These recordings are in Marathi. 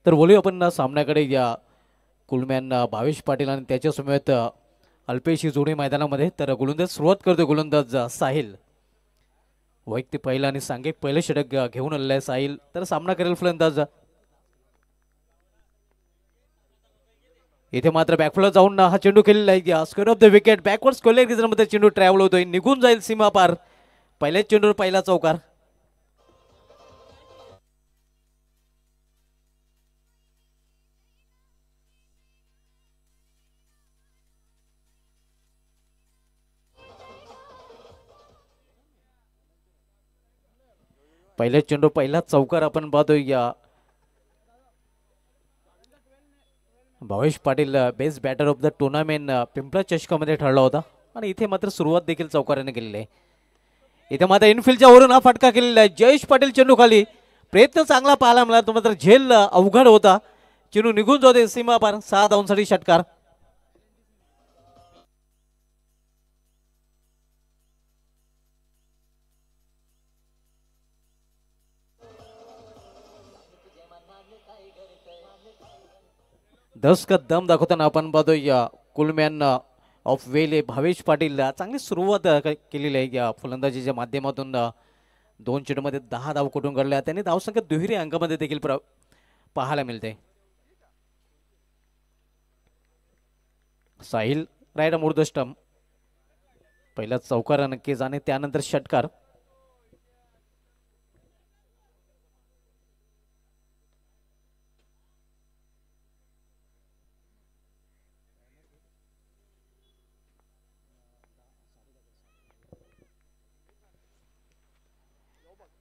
तर बोलूया आपण सामन्याकडे या कुलम्यान भावेश पाटील आणि त्याच्या समेत अल्पेश ही जोडी मैदानामध्ये. तर गोलंदाज सुरुवात करतो गोलंदाज साहिल. वैयक्तिक पहिला आणि सांघिक पहिलं षटक घेऊन आलेलं आहे साहिल. तर सामना करेल फलंदाज. इथे मात्र बॅकफुटला जाऊन हा चेंडू खेळलेला आहे. Square of the wicket backward square रिझनमध्ये चेंडू ट्रॅव्हल होतोय, निघून जाईल सीमा पार. पहिल्याच चेंडूवर पहिला चौकार. पहिल्याच चेंडू पहिलाच चौकार आपण पाहतोय. या Bhavesh Patil best batter of the tournament Pimpla चषकामध्ये ठरला होता आणि इथे मात्र सुरुवात देखील चौकाराने केलेली आहे. इथे मात्र इनफिल्डच्या वरून हा फटका केलेला आहे. जयेश पाटील चेंडू खाली. प्रयत्न चांगला पाहायला मिळाला, तो मात्र झेल अवघड होता. चेंडू निघून जाते सीमा पार. 6 धावांसाठी षटकार. दस का दम दाखवताना आपण पाहतोय या कुलमॅन ऑफ वेले भावेश पाटील चांगली सुरुवात केलेली आहे या फलंदाजीच्या माध्यमातून. 2 चेंडूमध्ये 10 धाव कुठून काढल्या. त्यांनी धावसंख्या दुहेरी अंकामध्ये देखील पाहायला मिळते. साहिल राईट मूर्ध स्टंप. पहिला चौकार नक्कीच आणि त्यानंतर षटकार.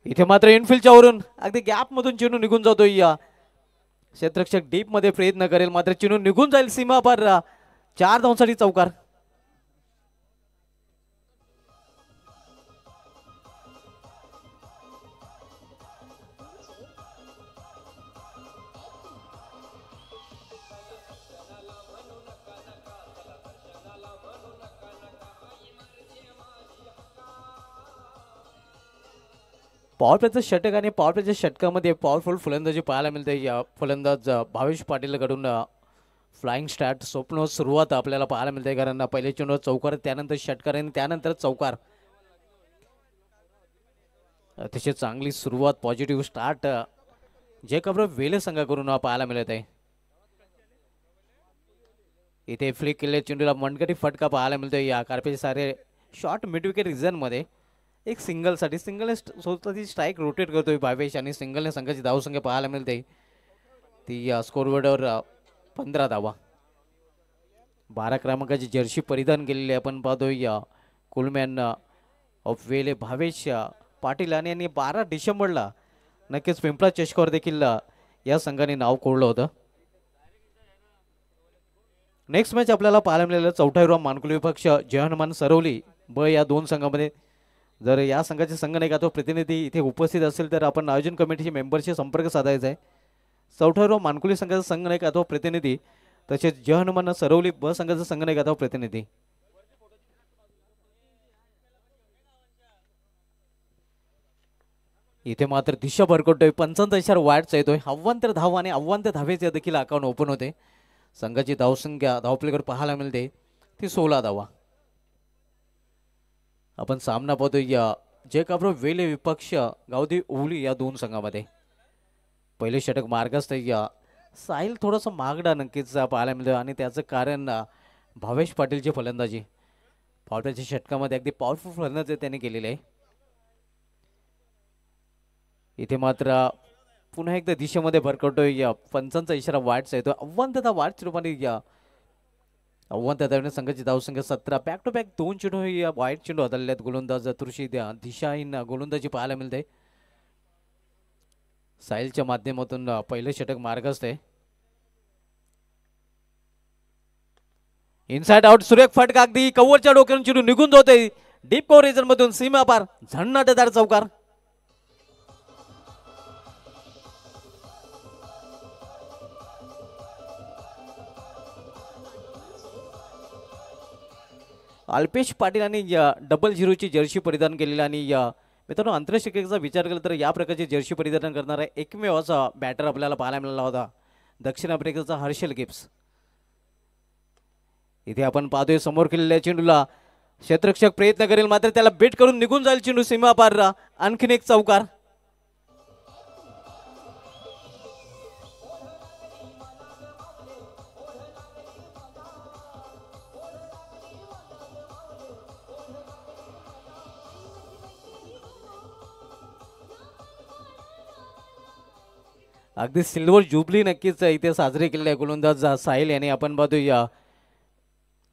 इथे मात्र इनफिल्डच्या वरून अगदी गॅप मधून चेंडू निघून जातोय. या क्षेत्ररक्षक डीप मध्ये प्रयत्न करेल, मात्र चेंडू निघून जाईल सीमा पार. 4 धावांसाठी चौकार. पॉवर प्लेचं षटक आणि पॉवर प्लेच्या षटकामध्ये पॉवरफुल फलंदाजी पाहायला मिळते. या फलंदाज भावेश पाटीलकडून फ्लाइंग स्टार्ट स्वप्न सुरुवात आपल्याला पाहायला मिळते, कारण पहिले चेंडूवर चौकार, त्यानंतर षटकार आणि त्यानंतर चौकार. अतिशय चांगली सुरुवात, पॉझिटिव्ह स्टार्ट जे कब्र वेले संघाकडून पाहायला मिळत आहे. इथे फ्लिक केलेल्या चेंडूला मनगटी फटका पाहायला मिळतोय. या कार्पेज सारे शॉर्ट मिड विकेट रिझन मध्ये एक सिंगलसाठी सिंगलने स्वतःची स्ट्राईक रोटेट करतोय भावेश आणि सिंगलने संघाची धावसंख्या पाहायला मिळते ती स्कोरबोर्डवर 15 धावा. 12 क्रमांकाची जर्सी परिधान केलेली आपण पाहतोय या कुलमॅन ऑफ वेले भावेश पाटील आणि यांनी 12 डिसेंबरला नक्कीच पिंपळा चषकावर देखील या संघाने नाव कोरलं होतं. नेक्स्ट मॅच आपल्याला पाहायला मिळालेलं 4 मानकुली विपक्ष जय हनुमान सरवली ब या 2 संघामध्ये. जर या संघाचे संघनायक अथवा प्रतिनिधी इथे उपस्थित असेल तर आपण आयोजन कमिटीच्या मेंबरशी संपर्क साधायचा आहे. 4 मानकुली संघाचा संघनायक अथवा प्रतिनिधी, तसेच जय हनुमान सरवली ब संघाचा संघनायक अथवा प्रतिनिधी. इथे मात्र दिशा भरकटतोय. 45 वाईटचा येतोय. अव्वंतर धाव आणि अव्वंतर धावेचे देखील अकाउंट ओपन होते. संघाची धावसंख्या धावपलीकडे पाहायला मिळते ती 16 धावा. आपण सामना पाहतोय या जय काब्रो वेले विपक्ष गावदी ओवली या 2 संघामध्ये. पहिले षटक मार्गस्थ या साहिल थोडासा मागडा नक्कीच पाहायला मिळतो आणि त्याचं कारण भावेश पाटीलची फलंदाजी. पावट्याच्या षटकामध्ये अगदी पॉवरफुल फलंदाजी त्यांनी केलेली आहे. इथे मात्र पुन्हा एकदा दिशेमध्ये भरकटतोय. या 55चा इशारा वाईटचा येतो. अव्वंतता वाईट रूपाने या अव्वंतर संघाची धावसंख्या 17. बॅक टू बॅक 2 चेंडू या वाईट चेंडू हाताळले आहेत. गोलंदाज तुळशी दिशाहीन गोलंदाजी पाहायला मिळते. साहिलच्या माध्यमातून पहिलं षटक मार्गस्थ आहे. इनसाइड आउट सुरेख फटका अगदी कव्हरच्या डोक्यावरून चेंडू निघून जातोय डीप कव्हर रिजन मधून सीमा पार. झन्नाटदार चौकार. अल्पेश पाटील आणि डबल 0ची जर्सी परिधान केलेली आणि मित्रांनो आंतरराष्ट्रीय क्रिकेटचा विचार केला तर या प्रकारची जर्सी परिधान करणारा एकमेव असा बॅटर आपल्याला पाहायला मिळाला होता दक्षिण आफ्रिकेचा हर्षल गिब्स. इथे आपण पाहतोय समोर केलेल्या चेंडूला क्षेत्ररक्षक प्रयत्न करेल मात्र त्याला बेट करून निघून जाईल चेंडू सीमा पार. आणखीन एक चौकार. अगदी सिल्वर जुबली नक्कीच इथे साजरी केलेली आहे गोलंदाज साहिल याने. आपण पाहतोय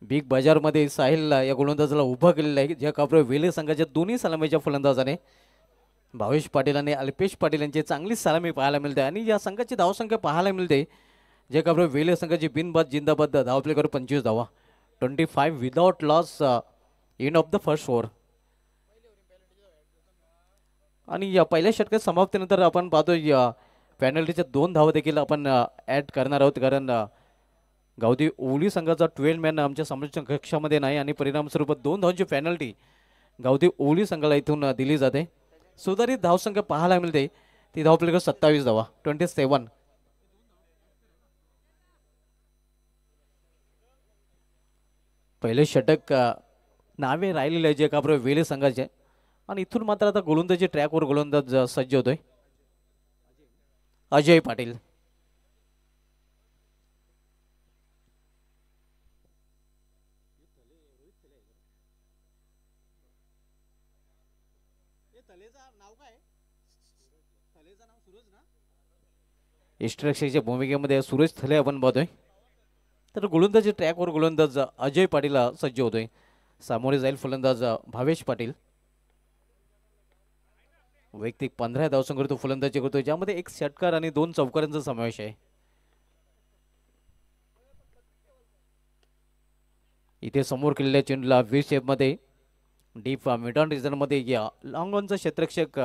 बिग बाजारमध्ये साहिल या गोलंदाजाला उभं केलेलं आहे. ज्या कापरे वेले संघाच्या दोन्ही सलामीच्या फलंदाजाने भावेश पाटील आणि अल्पेश पाटील यांची चांगली सलामी पाहायला मिळते आणि या संघाची धावसंख्या पाहायला मिळते. जे कापरे वेले संघाची बिनबाद जिंदाबाद धावप्ले करून 25 धावा. 25 without loss end of the first over. आणि या पहिल्या षटकात समाप्तीनंतर आपण पाहतोय पेनल्टीच्या 2 धावा देखील आपण ॲड करणार आहोत. कारण गावदी ओवली संघाचा 12 मॅन आमच्या समालोचन कक्षामध्ये नाही आणि परिणामस्वरूप 2 धावांची पेनल्टी गावदी ओवली संघाला इथून दिली जाते. सुधारित धावसंख्या पाहायला मिळते ती धाव प्लेकर 27 धावा. 27. पहिले षटक नावे राहिलेले आहे जे का वेले संघाचे आणि इथून मात्र आता गोलंदाजी ट्रॅकवर गोलंदाज सज्ज होतोय अजय पाटील. इष्टरक्षकाच्या भूमिकेमध्ये सूरज थले आपण पाहतोय. तर गोलंदाजी ट्रॅकवर गोलंदाज अजय पाटील सज्ज होतोय. सामोरे जाईल फलंदाज भावेश पाटील. वैयक्तिक 15 धावसंख्या तो फलंदाजी करतोय ज्यामध्ये 1 षटकार आणि 2 चौकारांचा समावेश आहे. इथे समोर केलेल्या चेंडूला व्ही शेप मध्ये डीप मिड ऑन रिजन मध्ये या लॉंग ऑनचा क्षेत्ररक्षक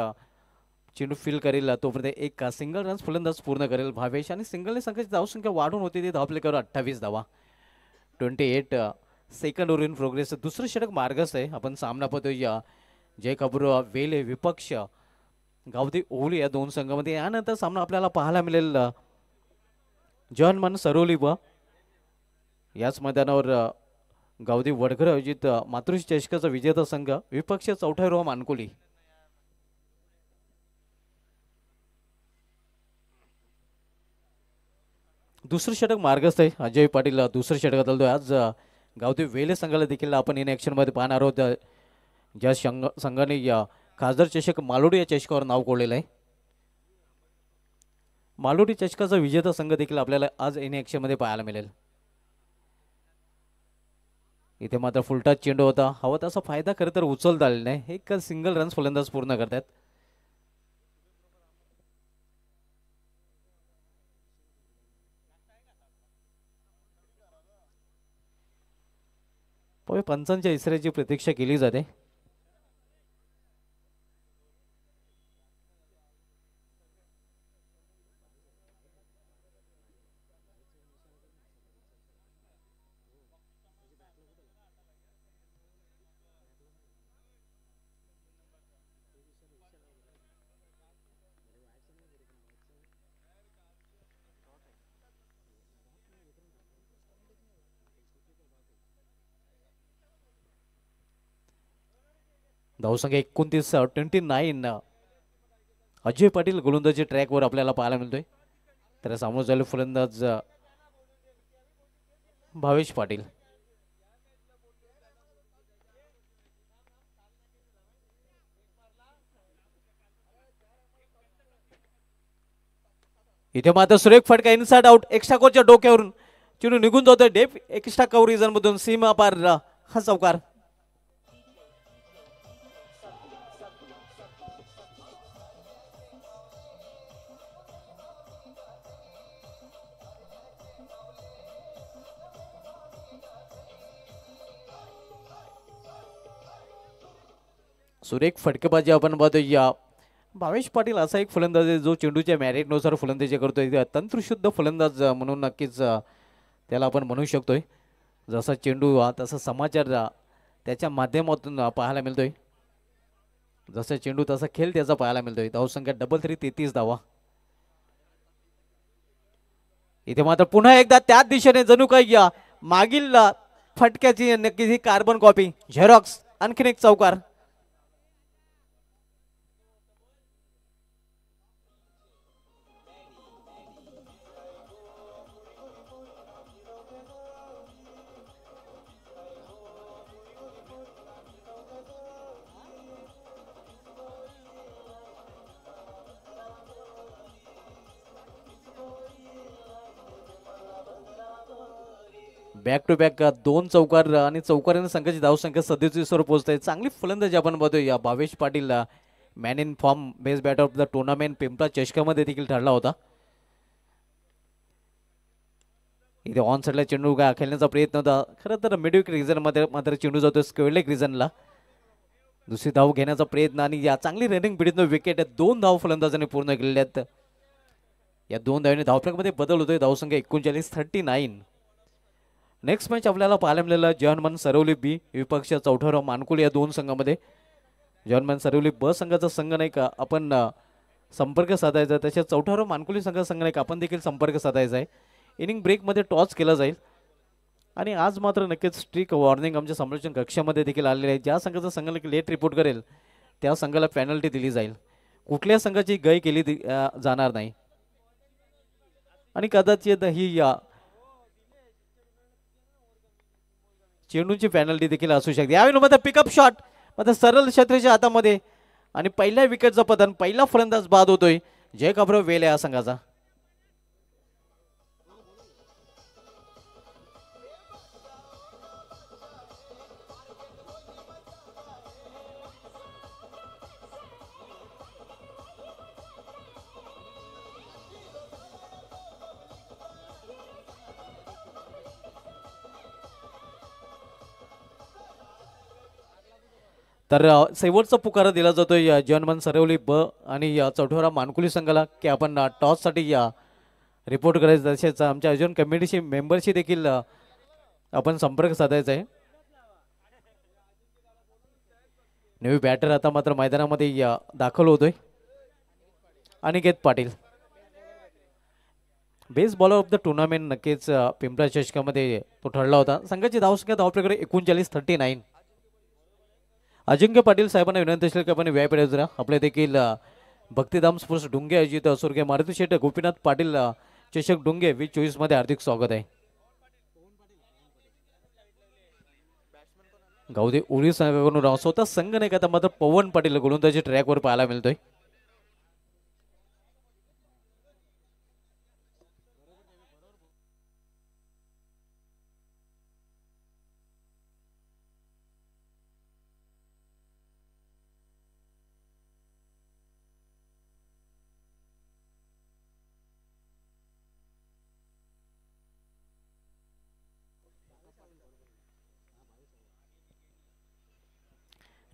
चेंडू फील करेल तोपर्यंत एक सिंगल रन्स फलंदाज पूर्ण करेल भावेश आणि सिंगलने संघाची धावसंख्या वाढून होती ती धावप्लेकर 28 धावा. 28 सेकंड ओव्हर इन प्रोग्रेस. दुसरं षटक मार्गच आहे. आपण सामना पाहतोय जय कपूर वेले विपक्ष गावदी ओवली या 2 संघामध्ये. यानंतर सामना आपल्याला पाहायला मिळेल जॉनमन सरोली व याच मैदानावर गावदी वडघर आयोजित मातृश्री चषकाचा विजेता संघ विपक्ष चौथा रोम मानकोली. दुसरं षटक मार्गस्थ आहे. अजय पाटील दुसरं षटकात आलतोय. आज गावदी वेले संघाला देखील आपण इन ॲक्शनमध्ये पाहणार आहोत. ज्या संघाने या खासदार चषक मालोडी या चषकावर नाव कोरलेलं आहे. मालोडी चषकाचा विजेता संघ देखील आपल्याला आज इन ॲक्शनमध्ये पाहायला मिळेल. इथे मात्र फुलटाच चेंडू होता. हवा तसा फायदा खरं तर उचलता आलेला नाही. एक सिंगल रन्स फलंदाज पूर्ण करतात. पंचांच्या इशाऱ्याची प्रतीक्षा केली जाते. धावसंख्या 29. 29. अजय पाटील गोलंदाजी ट्रॅकवर आपल्याला पाहायला मिळतोय. तर सामोर झाले फलंदाज भावेश पाटील. इथे मात्र सुरेख फटका इनसाइड आउट. एक्स्ट्रा कोरच्या डोक्यावरून चेंडू निघून जातोय डेप एक्स्ट्रा कव्हरेजन मधून सीमा पार हा चौकार. सुरेख फटकेबाजी आपण पाहतोय. या भावेश पाटील असा एक फलंदाज आहे जो चेंडूच्या मॅरिटनुसार फलंदाजी करतोय. तंत्रशुद्ध फलंदाज म्हणून नक्कीच त्याला आपण म्हणू शकतोय. जसा चेंडू तसा समाचार त्याच्या माध्यमातून पाहायला मिळतोय. जसा चेंडू तसा खेळ त्याचा पाहायला मिळतोय. धावसंख्या 33 धावा. इथे मात्र पुन्हा एकदा त्याच दिशेने जणू काही या मागील फटक्याची नक्कीच ही कार्बन कॉपी झेरॉक्स आणखीन एक चौकार. बॅक टू बॅक दोन चौकार आणि चौकाराने संघाची धावसंख्या 37 वर पोहोचते. चांगली फलंदाजी आपण बघतोय या Bhavesh Patil man in form best batter of the tournament Pimpla चषकामध्ये देखील ठरला होता. इथे ऑन साईडला चेंडू खेळण्याचा प्रयत्न होता. खरं तर मिडविकेट रिझन मध्ये मात्र चेंडू जातो स्क्वेअरलेग रिझनला. दुसरी धाव घेण्याचा प्रयत्न आणि या चांगली रनिंग पिढीतनं विकेट 2 धाव फलंदाजाने पूर्ण केलेल्या आहेत. या 2 धावांनी धावफलकामध्ये बदल होतोय. धावसंख्या 39. नेक्स्ट मॅच आपल्याला पाहायला मिळालेला जॉनमन सरवली बी विपक्ष चौठाराव मानकुल या दोन संघामध्ये. जॉनमन सरवली ब संघाचा संघ नाही का आपण संपर्क साधायचा, तसेच चौठाराव मानकुली संघाचा संघ नाही का आपण देखील संपर्क साधायचा आहे. इनिंग ब्रेकमध्ये टॉस केला जाईल आणि आज मात्र नक्कीच स्ट्रिक वॉर्निंग आमच्या समालोचन कक्षामध्ये देखील आलेले आहे. ज्या संघाचा संघ लेट रिपोर्ट करेल त्या संघाला पेनल्टी दिली जाईल. कुठल्या संघाची गय केली जाणार नाही आणि कदाचित ही चेंडूची पेनल्टी देखील असू शकते. यावेळी मध्ये पिकअप शॉट मध्ये सरळ क्षेत्राच्या हातामध्ये आणि पहिल्या विकेटचं पतन. पहिला फलंदाज बाद होतोय जय काबराव वेल या संघाचा. तर शेवटचा पुकारा दिला जातोय जॉनमन सरवली ब आणि चौठवरा मानकुली संघाला की आपण टॉससाठी रिपोर्ट करायचं. तसेच आमच्या अजून कमिटीची मेंबरशी देखील आपण संपर्क साधायचा आहे. नवी बॅटर आता मात्र मैदानामध्ये दाखल होतोय Aniket Patil. Best bowler of the tournament नक्कीच पिंपळा चषकामध्ये तो ठरला होता. संघाची धावसंख्या धावप्रकारे 39. अजिंक्य पाटील साहेबांना विनंती असेल की आपण व्याय जरा आपले देखील भक्तिधाम स्पोर्ट्स डुंगे अजित स्वर्गीय मारुती शेठ गोपीनाथ पाटील चषक डुंगे 2024 मध्ये हार्दिक स्वागत आहे. गावदे उडी संघाकडून स्वतः संघ नाही का मात्र पवन पाटील गोलंदाजी ट्रॅकवर पाहायला मिळतोय.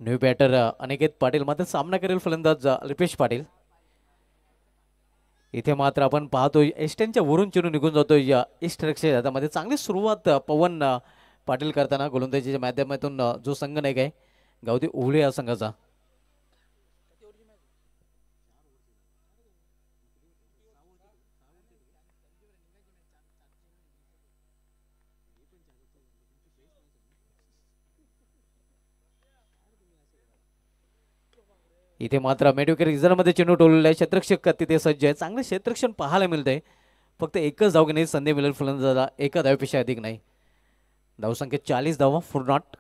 न्यू बॅटर अनिकेत पाटील मात्र सामना करेल फलंदाज रिपेश पाटील. इथे मात्र आपण पाहतोय एस्टनच्या वरून चेंडू निघून जातोय ईस्ट रक्षे हातामध्ये. चांगली सुरुवात पवन पाटील करताना गोलंदाजीच्या माध्यमातून जो संघ नाही काय गावदी उघडे या संघाचा. इथे मात्र मेडिकेट रिझर्व्हमध्ये चेंडू टोललेला आहे. क्षेत्ररक्षक तिथे सज्ज आहे. चांगले क्षेत्ररक्षण पाहायला मिळतंय. फक्त एकच धाव घेण्याची संधी मिळेल फलंदाजाला, एका धावेपेक्षा अधिक नाही. धावसंख्या 40 धावा फॉर नॉट.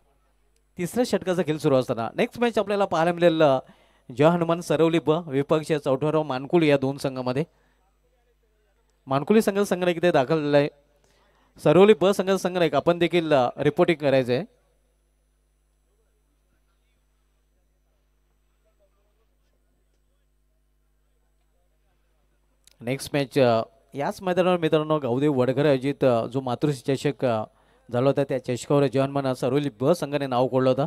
तिसऱ्या षटकाचा खेळ सुरू असताना नेक्स्ट मॅच आपल्याला पाहायला मिळेल जय हनुमान सरवली ब विपक्ष चौठाराव मानकुली या दोन संघामध्ये. मानकुली संघाचा संघ इथे दाखल झाला आहे. सरवली ब संघाचा संघ नाही आपण देखील रिपोर्टिंग करायचं आहे. नेक्स्ट मॅच याच मैदानावर मित्रांनो गावदेव वडघर अजित जो मातृश्री चषक झाला होता त्या चषकावर जवानमान सरवली ब संघाने नाव कोडलं होतं.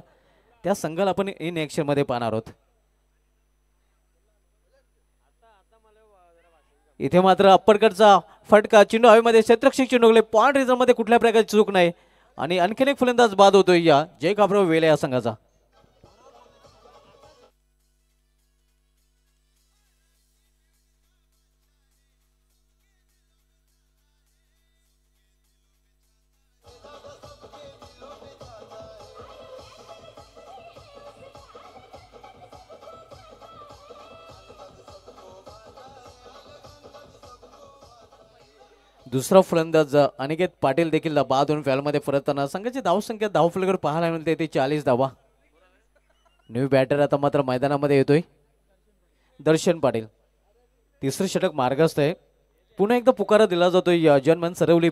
त्या संघाला आपण इन ॲक्शनमध्ये पाहणार आहोत. इथे मात्र अप्परकडचा फटका चेंडू हवेमध्ये क्षेत्ररक्षक चेंडू गेले. पॉइंट रिझनमध्ये कुठल्या प्रकारची चूक नाही आणि आणखीन एक फलंदाज बाद होतोय या जय काबराव वेले या संघाचा. दुसरा फलंदाज अनिकेत पाटील देखील बाद होऊन फॅलमध्ये परतताना संघाची धावसंख्या धावफलकावर पाहायला मिळते ती 40 धावा. न्यू बॅटर आता मात्र मैदानामध्ये येतोय दर्शन पाटील. तिसरे षटक मार्गस्थ आहे. पुन्हा एकदा पुकारा दिला जातोय जनमन सरवली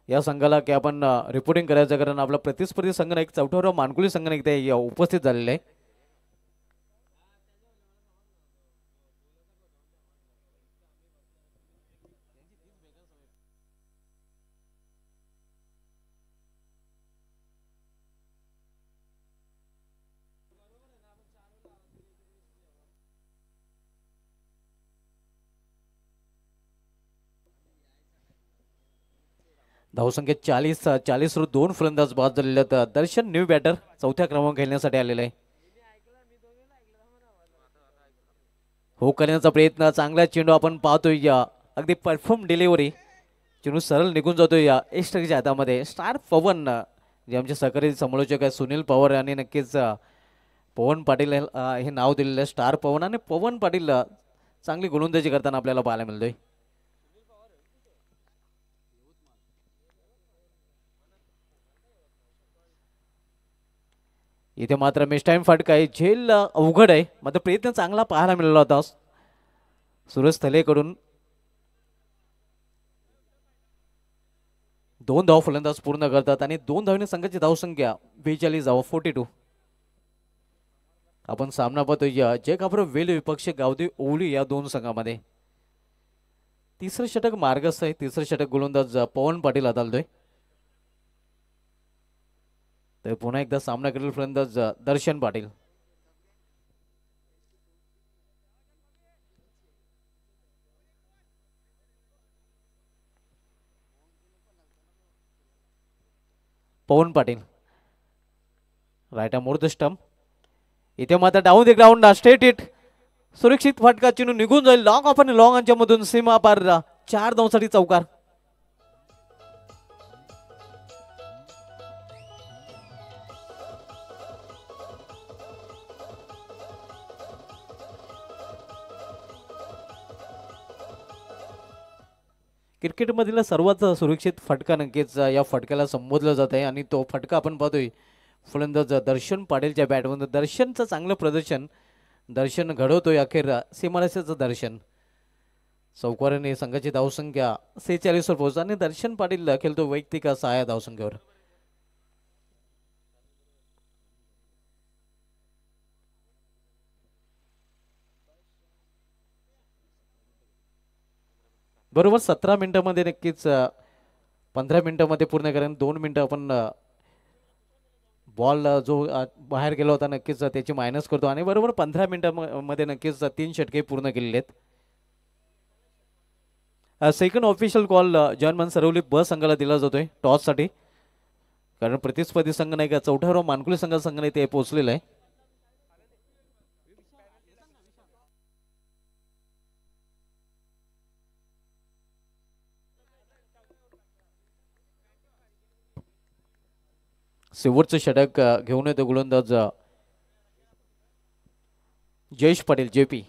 या संघाला की आपण रिपोर्टिंग करायचं, कारण आपला प्रतिस्पर्धी संघ एक 14वा मानकुली संघ इथे उपस्थित झालेला आहे. धावसंख्या 40 वर 2 फलंदाज बाद झालेले आहेत. दर्शन न्यू बॅटर चौथ्या क्रमांक खेळण्यासाठी आलेला आहे. हो करण्याचा प्रयत्न, चांगला चेंडू आपण पाहतोय, अगदी परफॉर्म डिलिव्हरी, चेंडू सरळ निघून जातोय एक्स्ट्राच्या हातामध्ये. स्टार पवन जे आमचे सहकारी समालोचक आहे सुनील पवार यांनी नक्कीच पवन पाटील हे नाव दिलेलं आहे. स्टार पवन आणि पवन पाटील चांगली गोलंदाजी करताना आपल्याला पाहायला मिळतोय. इथे मात्र मिस टाइम फटका आहे, झेल अवघड आहे, मात्र प्रयत्न चांगला पाहायला मिळाला होता सुरेश थलेकडून. 2 धाव फलंदाज पूर्ण करतात आणि 2 धावने संघाची धावसंख्या 42 धावा 42. आपण सामना पाहतोय जय कापर वेल विपक्ष गावदेवी ओवली या 2 संघामध्ये. तिसरं षटक मार्गस्थ आहे. तिसरं षटक गोलंदाज पवन पाटील हाताळतोय. तर पुन्हा एकदा सामना करेल फलंदाज Darshan Patil. Pawan Patil right more the stump. इथे मात्र down the ground straight hit, सुरक्षित फटका, चेंडू निघून जाईल लॉंग ऑफ आणि लॉंग अंच्या मधून सीमा पार. 4 धावांसाठी चौकार. क्रिकेटमधील सर्वात सुरक्षित फटका नक्कीच या फटक्याला संबोधलं जात आहे आणि तो फटका आपण पाहतोय फलंदाज दर्शन पाटीलच्या बॅटमधून. दर्शनचं चांगलं प्रदर्शन, दर्शन घडवतोय अखेर सीमारेषेचं दर्शन. चौकाराने संघाची धावसंख्या 46 वर पोहोचतो आणि दर्शन पाटील खेळतो वैयक्तिक 6 धावसंख्येवर. बरोबर 17 मिनिटांमध्ये नक्कीच 15 मिनिटांमध्ये पूर्ण करेन. 2 मिनिटं आपण बॉल जो बाहेर गेला होता नक्कीच त्याची मायनस करतो आणि बरोबर 15 मिनिटांमध्ये नक्कीच 3 षटके पूर्ण केलेले आहेत. सेकंड ऑफिशियल कॉल जनमन सरवली संघाला दिला जातोय टॉससाठी, कारण प्रतिस्पर्धी संघ नाही का 14वा मानकुली संघ नाही ते पोहोचलेलं आहे. शेवटचं षटक घेऊन येतो गोलंदाज जयेश पाटील जेपी.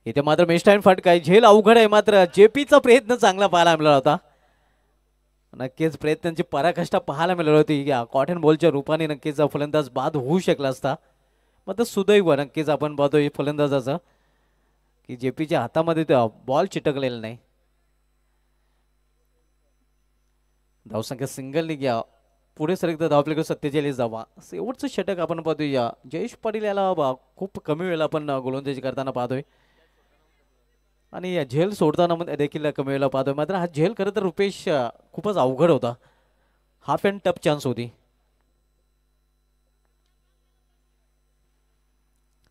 इथे मात्र मिस्टाईन फटका आहे, झेल अवघड आहे, मात्र जेपीचा प्रयत्न चांगला पाहायला मिळाला होता. नक्कीच प्रयत्नांची पराकाष्ठा पाहायला मिळाली होती. या कॉटन बॉलच्या रूपाने नक्कीच फलंदाज बाद होऊ शकला असता, मात्र सुदैव नक्कीच आपण पाहतोय फलंदाजाचं की जेपीच्या हातामध्ये बॉल चिटकलेला नाही. धावसंख्या सिंगल घ्या पुढे सर एकदा धावपलीकडे 47 धावा. शेवटचं षटक आपण पाहतोय जयेश पाटील याला खूप कमी वेळेला आपण गोलंदाजी करताना पाहतोय आणि झेल सोडताना देखील कमी वेळेला पाहतोय. मात्र हा झेल खरं तर रुपेश खूपच अवघड होता, हाफ अँड टफ चान्स होती.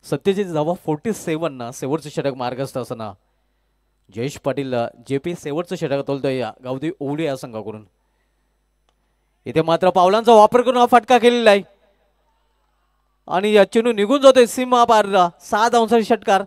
47 धावा 47. शेवटचं षटक मार्गस्थ असताना जयेश पाटील जेपी शेवटचं षटक तोलतोय या गावदेवी ओवली या संघाकडून. इथे मात्र पावलांचा वापर करून हा फटका केलेला आहे आणि चेंडू निघून जातोय सीमा पार. 6 धावांसाठी षटकार.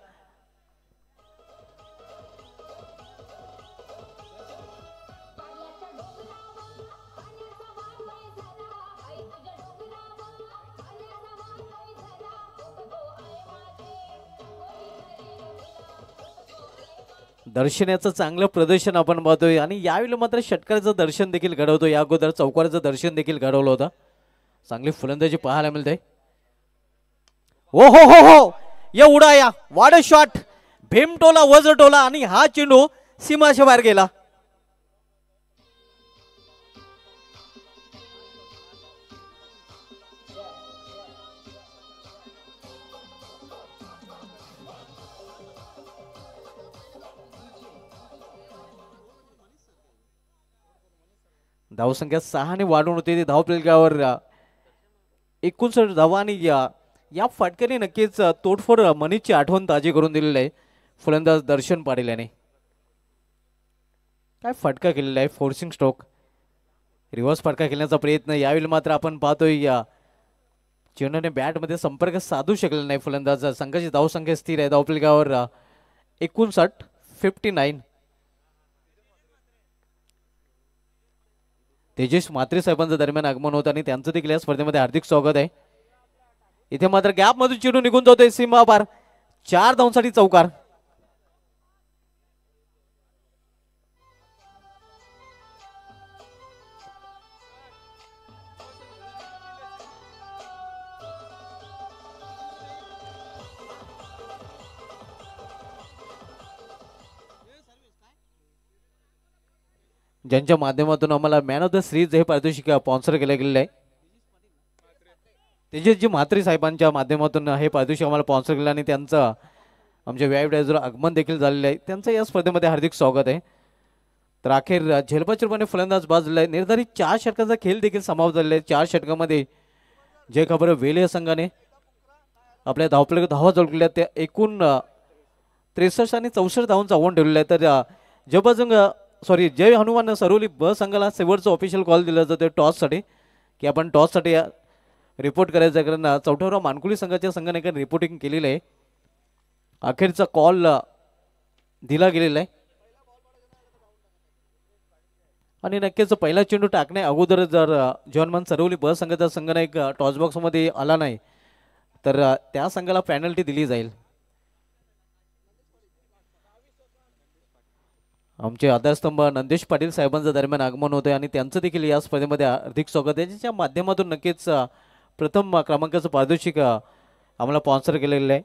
दर्शनाचं चांगलं प्रदर्शन आपण पाहतोय आणि यावेळी मात्र षटकाराचं दर्शन देखील घडवतो. या अगोदर चौकाराचं दर्शन देखील घडवलं होतं. चांगली फलंदाजी पाहायला मिळते. ओ हो हो हो या उडा या वाड शॉट भीमटोला वजटोला आणि हा चेंडू सीमाच्या बाहेर गेला. धावसंख्या 6 ने वाढून होते. धावफलकावर 59 धावा आणि या फटक्याने नक्कीच तोडफोड मनीची आठवण ताजी करून दिलेली आहे फलंदाज दर्शन पाटील याने. काय फटका केलेला आहे. फोर्सिंग स्ट्रोक रिव्हर्स फटका खेळण्याचा प्रयत्न. यावेळी मात्र आपण पाहतोय या चेंडूने बॅटमध्ये संपर्क साधू शकलेला नाही फलंदाज. संघाची धावसंख्या स्थिर आहे. धावफलकावर 59. तेजस म्हात्रे साहेबांचं दरम्यान आगमन होतं आणि त्यांचं देखील या स्पर्धेमध्ये हार्दिक स्वागत आहे. इथे मात्र गॅप मधून चेंडू निघून जातोय सीमा पार. 4 धावांसाठी चौकार. ज्यांच्या माध्यमातून आम्हाला मॅन ऑफ द सिरीज हे पारितोषिक स्पॉन्सर केले गेलेले आहे. तेजसजी म्हात्रे साहेबांच्या माध्यमातून हे पारितोषिक आम्हाला स्पॉन्सर केलं आणि त्यांचं आमच्या व्यायामडायझर आगमन देखील झालेलं आहे. त्यांचं या स्पर्धेमध्ये हार्दिक स्वागत आहे. तर अखेर झेलपाचूरपणे फलंदाज बाद झाला आहे. निर्धारित 4 षटकांचा खेळ देखील समाप्त झालेला आहे. 4 षटकामध्ये जे खबर वेले या संघाने आपल्या धावफलक धावा जोडलेल्या त्या एकूण 63 आणि 64 धावांचा आव्हान ठेवलेलं आहे. तर जय हनुमान सरोली ब संघाला शेवटचं ऑफिशियल कॉल दिला जातो टॉससाठी की आपण टॉससाठी रिपोर्ट करायचं आहे. कारण चौथ्यावर मानकुली संघाने काही रिपोर्टिंग केलेलं आहे. अखेरचा कॉल दिला गेलेला आहे आणि नक्कीच पहिला चेंडू टाकण्या अगोदर जर जॉनमन सरवली ब संघाचा संघाने एक टॉस बॉक्समध्ये आला नाही तर त्या संघाला पेनल्टी दिली जाईल. आमचे आधारस्तंभ नंदेश पाटील साहेबांचं दरम्यान आगमन होते आणि त्यांचं देखील या स्पर्धेमध्ये हार्दिक स्वागत आहे. ज्याच्या माध्यमातून नक्कीच प्रथम क्रमांकाचं पारितोषिक आम्हाला स्पॉन्सर केलेलं आहे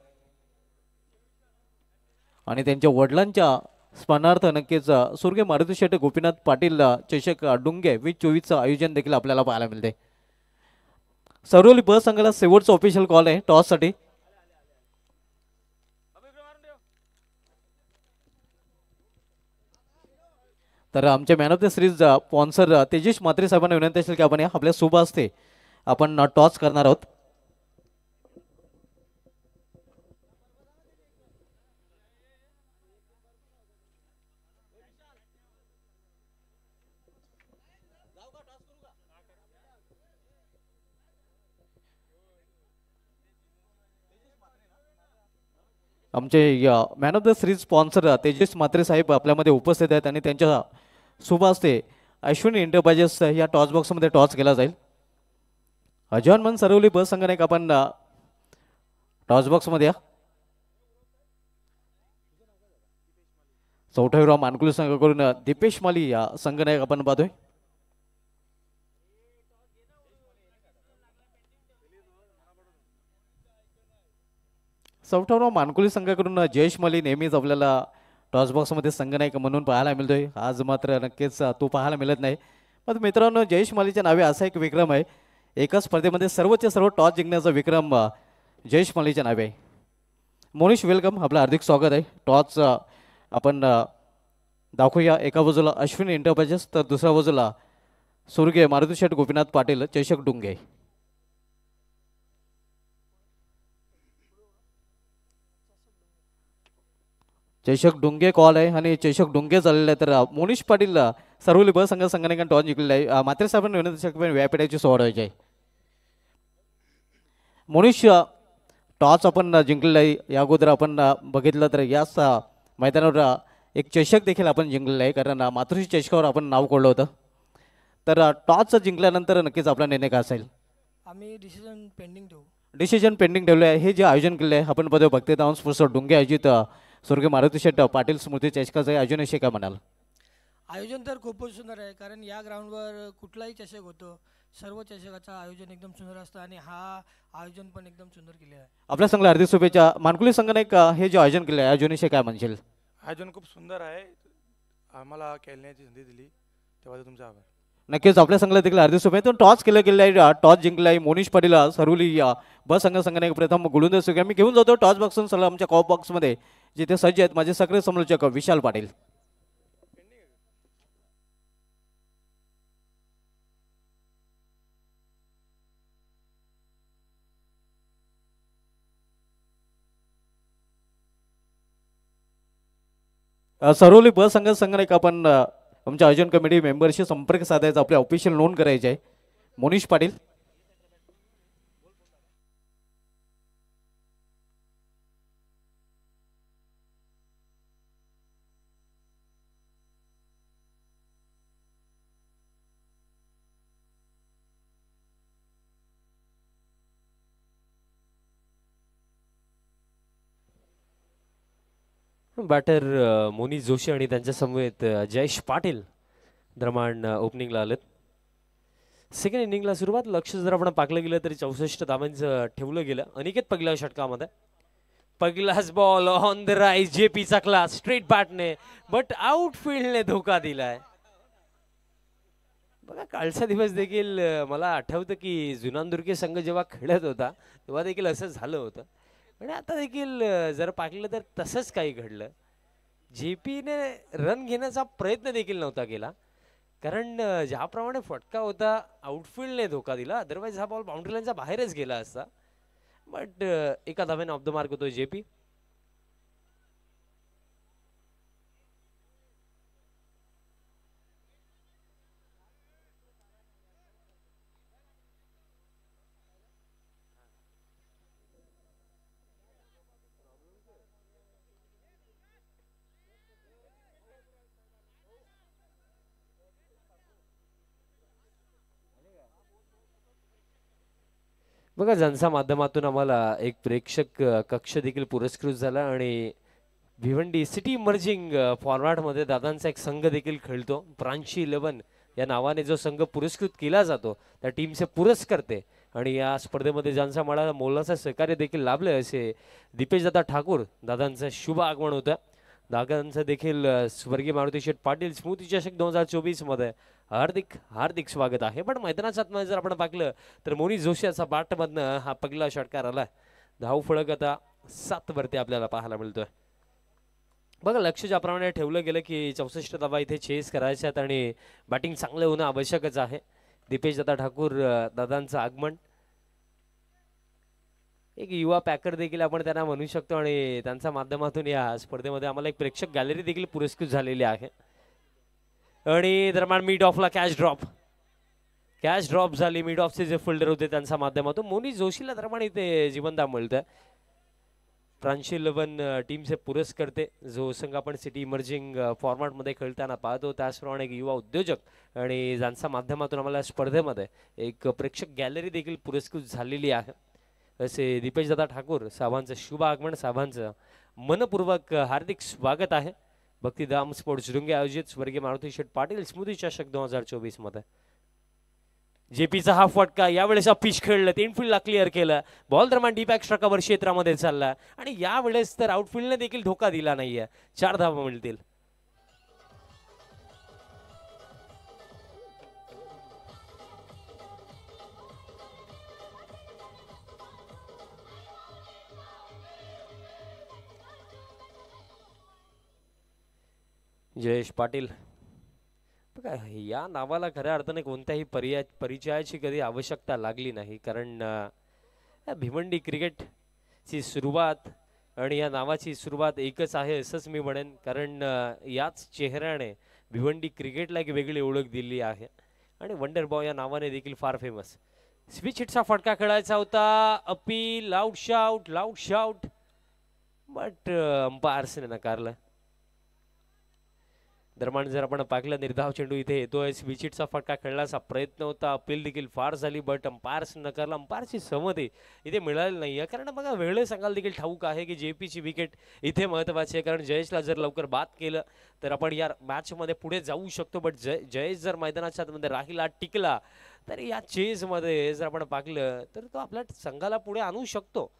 आणि त्यांच्या वडिलांच्या स्मरणार्थ नक्कीच स्वर्गीय मारुती शेठ गोपीनाथ पाटील चषक डुंगे 2024चं आयोजन देखील आपल्याला पाहायला मिळते. सरोली ब संघाला शेवटचा ऑफिशियल कॉल आहे टॉससाठी. तर आमच्या man of the series sponsor Tejas Mhatre साहेबांना विनंती असेल की आपण आपल्या शुभ हस्ते आपण टॉस करणार आहोत. आमचे man of the series sponsor Tejas Mhatre साहेब आपल्यामध्ये उपस्थित आहेत आणि त्यांच्या शुभ हस्ते अश्विनी एंटरप्राइजेस या टॉस बॉक्समध्ये टॉस केला जाईल. अजॉन मन सरवली बस संघाने आपण टॉस बॉक्समध्ये या. चौथावीराव मानकुली संघाकडून दीपेश माली या संघनायक आपण पाहतोय. चौथावीराव मानकुली संघाकडून जयेश माली नेहमीच आपल्याला टॉस बॉक्समध्ये संघनायक म्हणून पाहायला मिळतोय. आज मात्र नक्कीच तो पाहायला मिळत नाही. पण मित्रांनो जयेश मालीच्या नावे असा एक विक्रम आहे. एका स्पर्धेमध्ये सर्वचे सर्व टॉस जिंकण्याचा विक्रम जयेश मालीच्या नावे आहे. मोनिश वेलकम आपलं हार्दिक स्वागत आहे. टॉस आपण दाखवूया. एका बाजूला अश्विनी एंटरप्राइजेस तर दुसऱ्या बाजूला स्वर्गीय मारुती शेठ गोपीनाथ पाटील चषक डुंगे. चषक डुंगे कॉल आहे आणि चषक डुंगे चाललेला आहे. तर मोनिश पाटील सर्वली ब संघाने टॉस जिंकलेला आहे. मात्र साहेबांनी विनंती व्यापीठाची सोहळ व्हायची आहे. मोनिश टॉस आपण जिंकलेला आहे. या अगोदर आपण बघितलं तर याच मैदानावर एक चषक देखील आपण जिंकलेला आहे. कारण मातृश्री चषकावर आपण नाव कोडलं होतं. तर टॉस जिंकल्यानंतर नक्कीच आपला निर्णय काय असेल. आम्ही डिसिजन पेंडिंग ठेवलं आहे. हे जे आयोजन केलं आहे आपण बघतो भक्ती धावून स्पोर्ट्स डुंगे आयोजित स्वर्गीय मारुती शेट पाटील स्मृती चषकाचं अजूनही काय म्हणाल? आयोजन तर खूपच सुंदर आहे, कारण या ग्राउंडवर कुठलाही चषक होतो, सर्व चषकाचं आयोजन एकदम सुंदर असतं आणि हा आयोजन पण एकदम सुंदर केले आहे. आपल्या संघाला हार्दिक शुभेच्छा. मानकुली संघाने हे जे आयोजन केलं आहे अजूनही काय म्हणशील? आयोजन खूप सुंदर आहे, आम्हाला खेळण्याची संधी दिली तेव्हा तुमचा आभार. नक्कीच आपल्या संघाला देखील हार्दिक शुभेच्छा. टॉस केलं गेलं आहे, टॉस जिंकला आहे मोनिश पाटील सरुली ब संघाने प्रथम गोलंदाज स्वीकार. मी घेऊन जातो टॉस बॉक्सून सगळं आमच्या कॉप बॉक्समध्ये जिथे सज्ज आहेत माझे सक्रिय समालोचक विशाल पाटील. सरोली ब संघाने आपण आमच्या आयोजन कमिटी मेंबरशी संपर्क साधायचा, आपले ऑफिशियल नोंद करायचे आहे. मोनिश पाटील. बॅटर मोनी जोशी आणि त्यांच्या समवेत जयेश पाटील दरम्यान ओपनिंगला आलेत. सेकंड इनिंगला सुरुवात लक्ष जर आपण पाकलं गेलं तरी 64 धावांचं ठेवलं गेलं. अनिकेत पहिल्या षटकामध्ये पहिलाच बॉल ऑन द राईज, जेपीचा क्लास स्ट्रेट बॅटने, बट आउटफील्डने धोका दिलाय. बघा कालचा दिवस देखील मला आठवतं की जुनानदुर्गे संघ जेव्हा खेळत होता तेव्हा देखील असं झालं होतं, आणि आता देखील जर पाहिलं तर तसंच काही घडलं. जेपीने रन घेण्याचा प्रयत्न देखील नव्हता केला, कारण ज्याप्रमाणे फटका होता आउटफील्डने धोका दिला, अदरवाईज हा बॉल बाउंड्री लाईनच्या बाहेरच गेला असता. बट एका धावेने ऑफ द मार्क होतो जेपी. बघा ज्यांच्या माध्यमातून आम्हाला एक प्रेक्षक कक्ष देखील पुरस्कृत झाला, आणि भिवंडी सिटी इमर्जिंग फॉर्मॅटमध्ये दादांचा एक संघ देखील खेळतो. प्रांशी 11 या नावाने जो संघ पुरस्कृत केला जातो त्या टीमचे पुरस्कर्ते, आणि या स्पर्धेमध्ये ज्यांचा मला मोलाचं सहकार्य देखील लाभले असे दीपेश दादा ठाकूर दादांचं शुभ आगमन होतं. दादांचं देखील स्वर्गीय मारुती शेठ पाटील स्मृती चषक 2024 मध्ये हार्दिक हार्दिक स्वागत आहे. पण मैदानाच्या आतमध्ये जर आपण पाहिलं तर मोनी जोशी याचा बॅटमधनं हा पहिला षटकार आला. धाव फळक आता 7 वरती आपल्याला पाहायला मिळतोय. बघा लक्ष ज्याप्रमाणे ठेवलं गेलं की 64 धावा इथे चेस करायच्यात आणि बॅटिंग चांगलं होणं आवश्यकच आहे. दीपेश दादा ठाकूर दादांचं आगमन, एक युवा पॅकर देखील आपण त्यांना म्हणू शकतो, आणि त्यांच्या माध्यमातून या स्पर्धेमध्ये आम्हाला एक प्रेक्षक गॅलरी देखील पुरस्कृत झालेली आहे. आणि दरम्यान मिड ऑफला कॅच ड्रॉप झाली. मिड ऑफचे जे फिल्डर होते त्यांच्या माध्यमातून मोनी जोशीला दरम्यान इथे जीवनदान मिळतं. प्रांशी 11 टीमचे पुरस्कर्ते जो संघ आपण सिटी इमर्जिंग फॉर्मॅटमध्ये खेळताना पाहतो, त्याचप्रमाणे एक युवा उद्योजक आणि ज्यांच्या माध्यमातून आम्हाला स्पर्धेमध्ये एक प्रेक्षक गॅलरी देखील पुरस्कृत झालेली आहे असे दीपेश दादा ठाकूर साहेबांचं शुभ आगमन, साहेबांचं मनपूर्वक हार्दिक स्वागत आहे. भक्तिधाम स्पोर्ट्स रुंगे आयोजित स्वर्गीय मारुती शेठ पाटील स्मृती चषक 2024 मध्ये जेपीचा हा फटका यावेळेस पिच खेळलं, इनफिल्डला क्लिअर केलं. बॉल दरम्यान डीप एक्स्ट्रा कव्हर क्षेत्रामध्ये चालला, आणि यावेळेस तर आउटफील्डने देखील धोका दिला नाहीये. 4 धावा मिळतील. जयेश पाटील बघा या नावाला खऱ्या अर्थाने कोणत्याही परिचयाची कधी आवश्यकता लागली नाही, कारण भिवंडी क्रिकेटची सुरुवात आणि या नावाची सुरुवात एकच आहे असंच मी म्हणेन, कारण याच चेहऱ्याने भिवंडी क्रिकेटला एक वेगळी ओळख दिली आहे, आणि वंडर बॉय या नावाने देखील फार फेमस. स्विच हिटचा फटका खेळायचा होता, अपील लाऊड शाउट बट अंपायर्सने नकारलं. दरम्यान जर आपण पाहिलं निर्धाव चेंडू इथे येतोय, विचिटचा फटका खेळण्याचा प्रयत्न होता, अपील देखील फार झाली बट अंपायर्स नकारला. अंपायरची सहमती इथे मिळाली नाहीये, कारण बघा वेळ सांगायला देखील ठाऊक आहे की JPची विकेट इथे महत्वाची आहे, कारण जयेशला जर लवकर बाद केलं तर आपण या मॅचमध्ये पुढे जाऊ शकतो. बट जयेश जर मैदानाच्या आतमध्ये राहिला टिकला तर या चेजमध्ये जर आपण पाहिलं तर तो आपल्या संघाला पुढे आणू शकतो.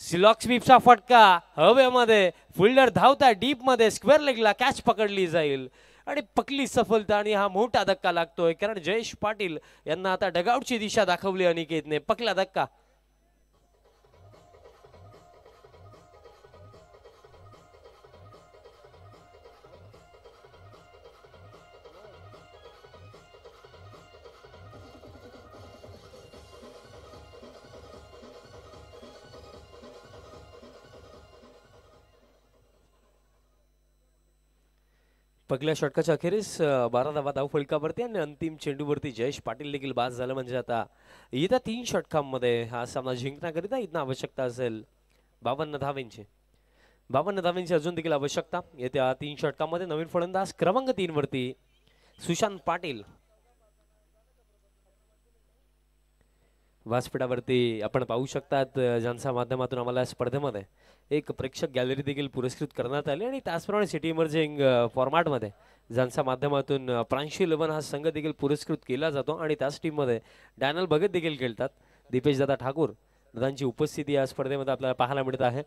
सिलॉक स्वीपचा फटका हवेमध्ये, फिल्डर धावता डीप मध्ये, स्क्वेअर लेगला कॅच पकडली जाईल आणि पकली सफलता. आणि हा मोठा धक्का लागतोय, कारण जयेश पाटील यांना आता डगआउटची दिशा दाखवली अनिकेतने. पकला धक्का. पहिल्या षटकाच्या अखेरीस 12 धावा धावफलकावरती आणि अंतिम चेंडूवरती जयेश पाटील देखील बाद झालं. म्हणजे आता येत्या 3 षटकांमध्ये हा सामना जिंकण्याकरिता इथं आवश्यकता असेल 52 धावांची. 52 धावांची अजून देखील आवश्यकता. येत्या 3 षटकांमध्ये नवीन फलंदाज क्रमांक 3 वरती सुशांत पाटील. व्यासपीठावरती आपण पाहू शकतात ज्यांच्या माध्यमातून आम्हाला स्पर्धेमध्ये एक प्रेक्षक गॅलरी देखील पुरस्कृत करण्यात आली आणि त्याचप्रमाणे सिटी इमर्जिंग फॉर्मॅटमध्ये ज्यांच्या माध्यमातून प्रांशी 11 हा संघ देखील पुरस्कृत केला जातो आणि त्याच टीममध्ये डॅनल भगत देखील खेळतात. दीपेश दादा ठाकूर दादांची उपस्थिती या स्पर्धेमध्ये आपल्याला पाहायला मिळत आहे.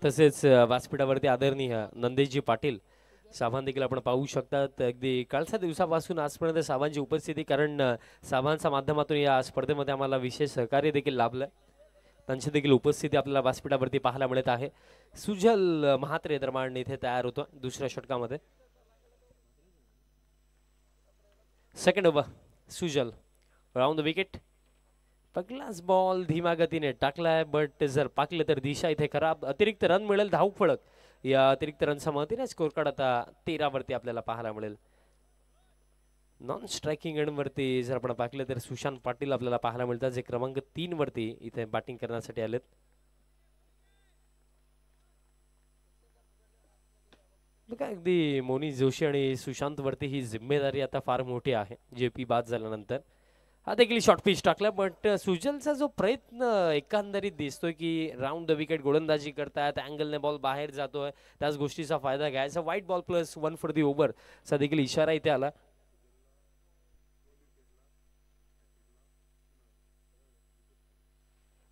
तसेच व्यासपीठावरती आदरणीय नंदेशजी पाटील सावंत देखील आपण पाहू शकतात. अगदी कालच्या दिवसापासून आजपर्यंत सावंतची उपस्थिती, कारण सावंतच्या माध्यमातून या स्पर्धेमध्ये आम्हाला विशेष सहकार्य देखील लाभलं. त्यांची देखील उपस्थिती आपल्याला व्यासपीठावरती पाहायला मिळत आहे. सुजल महात्रे दरम्यान इथे तयार होतो दुसऱ्या षटकामध्ये. Second over Sujal round the wicket. पहिलाच बॉल धीम्या गतीने टाकलाय बट जर पाकले तर दिशा इथे खराब. अतिरिक्त रन मिळेल धाव फळक. या अतिरिक्त रनच्या मदतीने स्कोर कार्ड आता 13 वरती आपल्याला पाहायला मिळेल. नॉन स्ट्रायकिंग एंड वरती जर आपण पाहिलं तर सुशांत पाटील आपल्याला पाहायला मिळतात, जे क्रमांक 3 वरती इथे बॅटिंग करण्यासाठी आलेत. बघा अगदी मोनीश जोशी आणि सुशांत वरती ही जिम्मेदारी आता फार मोठी आहे. JP बाद झाल्यानंतर हा देखील शॉर्ट पिच टाकला बट सुजलचा जो प्रयत्न एकंदरीत दिसतोय की राऊंड द विकेट गोलंदाजी करतात, अँगलने बॉल बाहेर जातोय, त्याच गोष्टीचा फायदा घ्यायचा. White ball plus 1 for the over चा देखील इशारा इथे आला.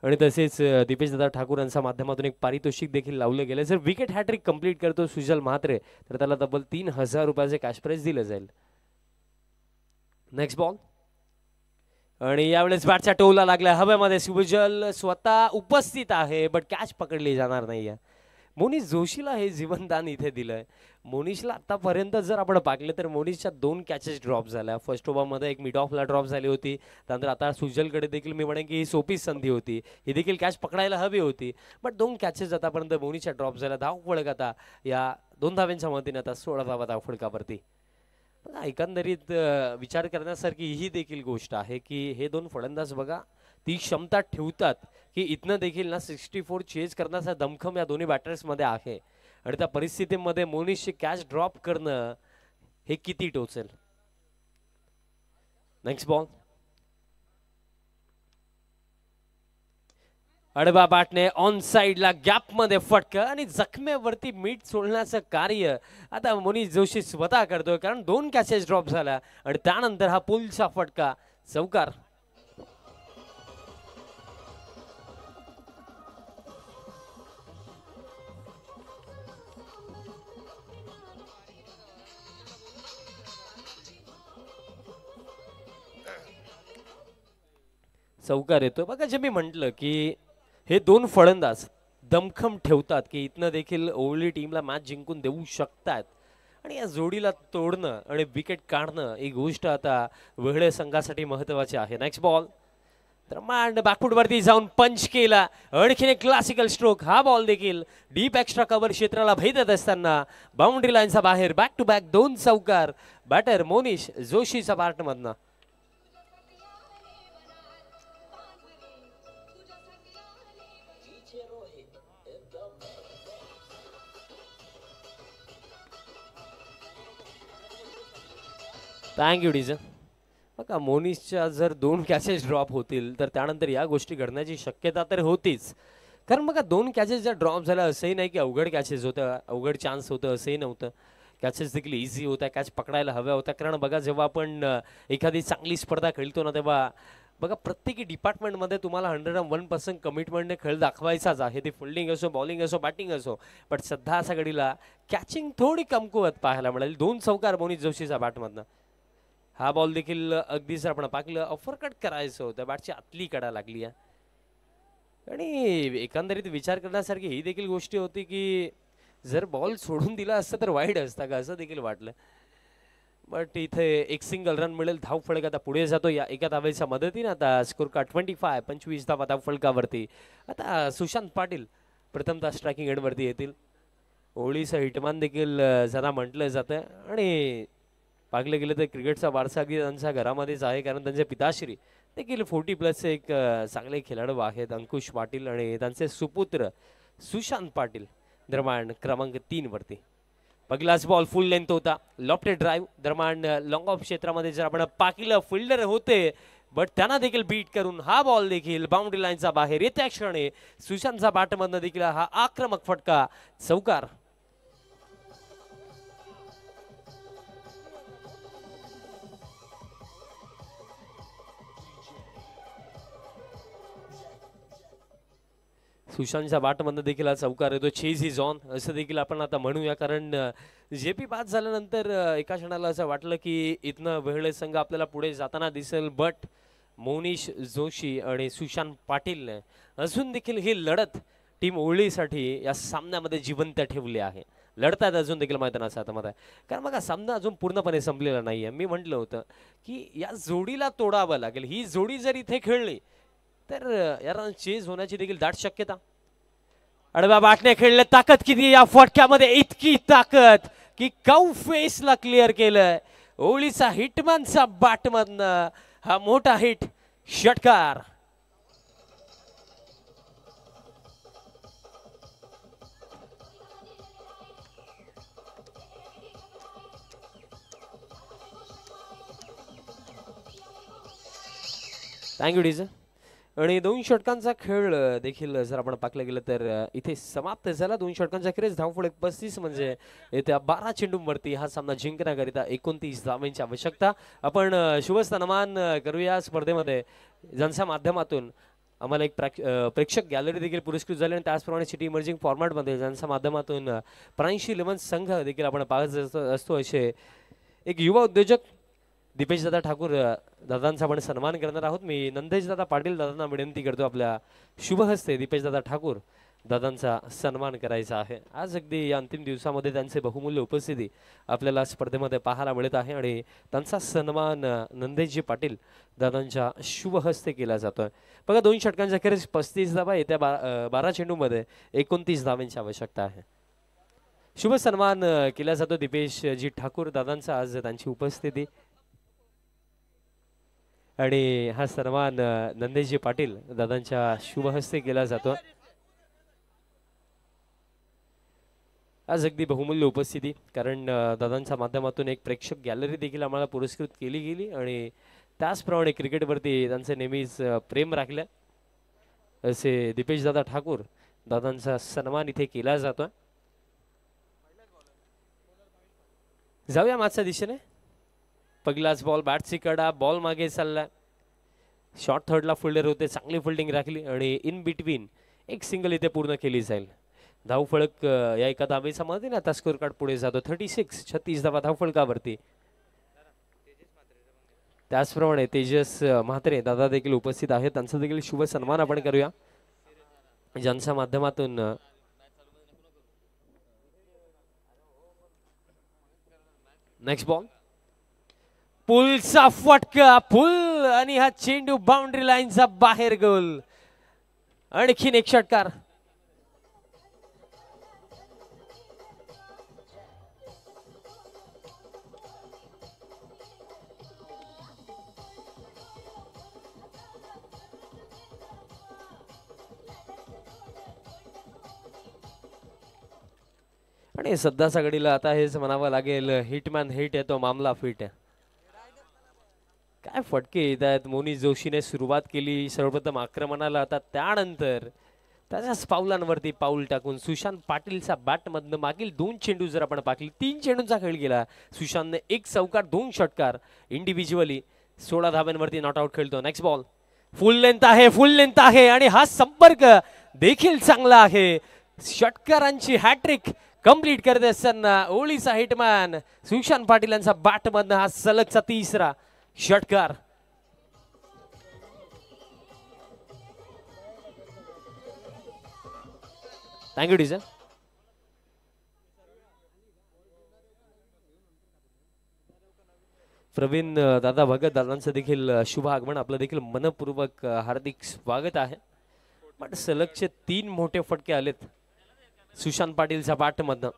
आणि तसेच दीपेश दादा ठाकूर यांच्या माध्यमातून एक पारितोषिक देखील लावलं गेलं. जर विकेट हॅट्रिक कंप्लीट करतो सुजल म्हात्रे तर त्याला तब्बल 3000 रुपयाचे कॅश प्राइज दिलं जाईल. नेक्स्ट बॉल आणि यावेळेस बॅटच्या टोला लागला हवेमध्ये. सुजल स्वतः उपस्थित आहे बट कॅच पकडली जाणार नाहीये. मोनीश जोशीला हे जीवनदान इथे दिलंय. मोनीशला आतापर्यंत जर आपण पाहिलं तर मोनीशच्या 2 कॅचेस ड्रॉप झाल्या. फर्स्ट ओव्हरमध्ये एक मिड ऑफला ड्रॉप झाली होती. त्यानंतर आता सुजलकडे देखील मी म्हणेन की ही सोपी संधी होती, ही देखील कॅच पकडायला हवी होती बट 2 कॅचेस आतापर्यंत मोनीशच्या ड्रॉप झाल्या. धाव फळक आता या 2 धाव्यांच्या मदतीने आता 16 धावा धाव फळकावरती. एकंदरीत विचार करण्यासारखी ही देखील गोष्ट आहे की हे 2 फलंदाज बघा ती क्षमता ठेवतात की इथनं देखील ना 64 चेज करण्याचा दमखम या दोन्ही बॅटर्स मध्ये आहे. आणि त्या परिस्थितीमध्ये मोनीशची कॅच ड्रॉप करणं हे किती टोचेल. नेक्स्ट बॉल अडबा बॅटने ऑन साइडला गॅप मध्ये फटका आणि जखमेवरती मीठ सोडण्याचं कार्य आता मोनीश जोशी स्वतः करतोय, कारण 2 कॅचेस ड्रॉप झाल्या आणि त्यानंतर हा पुलचा फटका चौकार. चौकार येतो. बघा जे मी म्हटलं की हे 2 फलंदाज दमखम ठेवतात की इथनं देखील ओवली टीमला मॅच जिंकून देऊ शकतात आणि या जोडीला तोडणं आणि विकेट काढणं ही गोष्ट आता वेगळे संघासाठी महत्वाची आहे. नेक्स्ट बॉल तर मांड बॅकफूट वरती जाऊन पंच केला. आणखीन एक क्लासिकल स्ट्रोक. हा बॉल देखील डीप एक्स्ट्रा कव्हर क्षेत्राला भेद देत असताना बाउंड्री लाईनचा बाहेर. बॅक टू बॅक 2 चौकार बॅटर मोनीश जोशीचा पार्ट मधनं. थँक्यू डीजन. बघा मोनिशच्या जर 2 कॅचेस ड्रॉप होतील तर त्यानंतर या गोष्टी घडण्याची शक्यता तर होतीच. कारण बघा 2 कॅचेस जर ड्रॉप झाल्या असंही नाही की अवघड कॅचेस होतं, अवघड चान्स होतं असंही नव्हतं. कॅचेस देखील इझी होत्या, कॅच पकडायला हव्या होत्या. कारण बघा जेव्हा आपण एखादी चांगली स्पर्धा खेळतो ना तेव्हा बघा प्रत्येकी डिपार्टमेंटमध्ये तुम्हाला 101% कमिटमेंटने खेळ दाखवायचाच आहे. ते फिल्डिंग असो, बॉलिंग असो, बॅटिंग असो. पण सध्या अशा घडीला कॅचिंग थोडी कमकुवत पाहायला मिळाली. 2 चौकार मोनिश जोशीचा बॅटमधनं. हा बॉल देखील अगदी जर आपण पाहिलं अफरकट करायचं होतं, बॅटची आतली कडा लागली आहे. आणि एकंदरीत विचार करण्यासारखी ही देखील गोष्टी होती की जर बॉल सोडून दिला असता तर वाईड असता का असं देखील वाटलं. बट इथे एक सिंगल रन मिळेल. धावफलक आता पुढे जातो या एका धावेच्या मदतीने. आता स्कोर का 25 धावा धावफलकावरती. आता सुशांत पाटील प्रथमतः स्ट्रायकिंग एंडवरती येतील. ओळीचं हिटमॅन देखील जरा म्हटलं जातं आणि पाहिलं गेलं तर क्रिकेटचा वारसा अगदी त्यांच्या घरामध्येच आहे. कारण त्यांचे पिताश्री देखील 40+ एक चांगले खेळाडू आहेत, अंकुश पाटील आणि त्यांचे सुपुत्र सुशांत पाटील. दरम्यान क्रमांक 3 वरती पहिलाच बॉल फुल लेंथ होता, लॉफ्टेड ड्राईव्ह. दरम्यान लॉंग ऑफ क्षेत्रामध्ये जर आपण पाकिलं फिल्डर होते बट त्यांना देखील बीट करून हा बॉल देखील बाउंड्री लाईनचा बाहेर येत्या क्षणी सुशांतचा बॅटमधनं देखील हा आक्रमक फटका चौकार. सुशांतच्या बॅटमधनं देखील हा चौकार येतो. चेज इज ऑन असं देखील आपण आता म्हणूया. कारण JP पास झाल्यानंतर एका क्षणाला असं वाटलं की इथनं वेहळे संघ आपल्याला पुढे जाताना दिसेल. बट मोनिश जोशी आणि सुशांत पाटीलने अजून देखील ही लढत टीम ओळीसाठी या सामन्यामध्ये जिवंत ठेवली आहे. लढतात अजून देखील मैदानाच्या आतमध्ये. कारण बघा सामना अजून पूर्णपणे संपलेला नाहीये. मी म्हटलं होतं की या जोडीला तोडावं लागेल. ही जोडी जर इथे खेळली तर याला चेज होण्याची देखील दाट शक्यता. अडव्या बॅटने खेळले. ताकद किती या फटक्यामध्ये, इतकी ताकद की कौ फेसला क्लिअर केलंय. ओळीचा हिटमॅनचा बॅटमधनं हा मोठा हिट षटकार. थँक्यू डीजन. आणि 2 षटकांचा खेळ देखील जर आपण पाहिलं गेलं तर इथे समाप्त झाला. 2 षटकांचा खेळ. धावफलक 35 म्हणजे येत्या 12 चेंडूंवरती हा सामना जिंकण्याकरिता 29 धावांची आवश्यकता. आपण शुभस्थानमान करूया स्पर्धेमध्ये ज्यांच्या माध्यमातून आम्हाला एक प्रेक्षक गॅलरी देखील पुरस्कृत झाली. आणि त्याचप्रमाणे सिटी इमर्जिंग फॉर्मॅटमध्ये ज्यांच्या माध्यमातून 83 संघ देखील आपण पाहत असतो असे एक युवा उद्योजक दीपेश दादा ठाकूर दादांचा आपण सन्मान करणार आहोत. मी नंदेश दादा पाटील दादांना विनंती करतो आपल्या शुभ हस्ते दीपेश दादा ठाकूर दादांचा सन्मान करायचा आहे. आज अगदी या अंतिम दिवसामध्ये त्यांचे बहुमूल्य उपस्थिती आपल्याला स्पर्धेमध्ये पाहायला मिळत आहे आणि त्यांचा सन्मान नंदेशजी पाटील दादांच्या शुभ हस्ते केला जातोय. बघा 2 षटकांच्या अखेरीस 35 धावा. येत्या 12 चेंडूमध्ये 29 धावांची आवश्यकता आहे. शुभ सन्मान केला जातो दीपेशजी ठाकूर दादांचा. आज त्यांची उपस्थिती आणि हा सन्मान नंदेशजी पाटील दादांच्या शुभ हस्ते केला जातो. आज अगदी बहुमूल्य उपस्थिती. कारण दादांच्या माध्यमातून एक प्रेक्षक गॅलरी देखील आम्हाला पुरस्कृत केली गेली आणि त्याचप्रमाणे क्रिकेटवरती त्यांचं नेहमीच प्रेम राखलं असे दीपेश दादा ठाकूर दादांचा सन्मान इथे केला जातो. जाऊया मागच्या दिशेने. पहिलाच बॉल बॅटची कडा. बॉल मागे चालला. शॉर्ट थर्डला फिल्डर होते. चांगली फिल्डिंग राखली आणि इन बिटवीन एक सिंगल इथे पूर्ण केली जाईल. धावफलक या एका धावेच्या मदतीने आता स्कोर कार्ड पुढे जातो. 36 धावा धावफलकावरती. त्याचप्रमाणे तेजस म्हात्रे दादा देखील उपस्थित आहेत. त्यांचा देखील शुभ सन्मान आपण करूया ज्यांच्या माध्यमातून नेक्स्ट बॉल पुलचा फटका. पुल आणि हा चेंडू बाउंड्री लाईनचा बाहेर गोल. आणखीन एक षटकार. आणि सध्याच्या घडीला आता हेच म्हणावं लागेल हिटमॅन हिट येतो मामला फिट आहे. काय फटके येत आहेत. मोनी जोशीने सुरुवात केली सर्वप्रथम आक्रमणाला, आता त्यानंतर त्याच्याच पावलांवरती पाऊल टाकून सुशांत पाटीलचा बॅटमधनं मागील 2 चेंडू जर आपण पाहिली, 3 चेंडूंचा खेळ गेला सुशांतने. 1 चौकार 2 षटकार इंडिव्हिज्युअली. 16 धाब्यांवरती नॉट आउट खेळतो. नेक्स्ट बॉल फुल लेंथ आहे आणि हा संपर्क देखील चांगला आहे. षटकारांची हॅट्रिक कंप्लीट करत असताना ओळीचा हिटमॅन सुशांत पाटील यांचा बॅटमधनं हा सलगचा 3रा षटकार. Thank you teacher. प्रवीण दादा भगत दादांचं देखील शुभ आगमन, आपलं देखील मनपूर्वक हार्दिक स्वागत आहे. पण सलगचे 3 मोठे फटके आलेत सुशांत पाटीलच्या बॅटमधनं.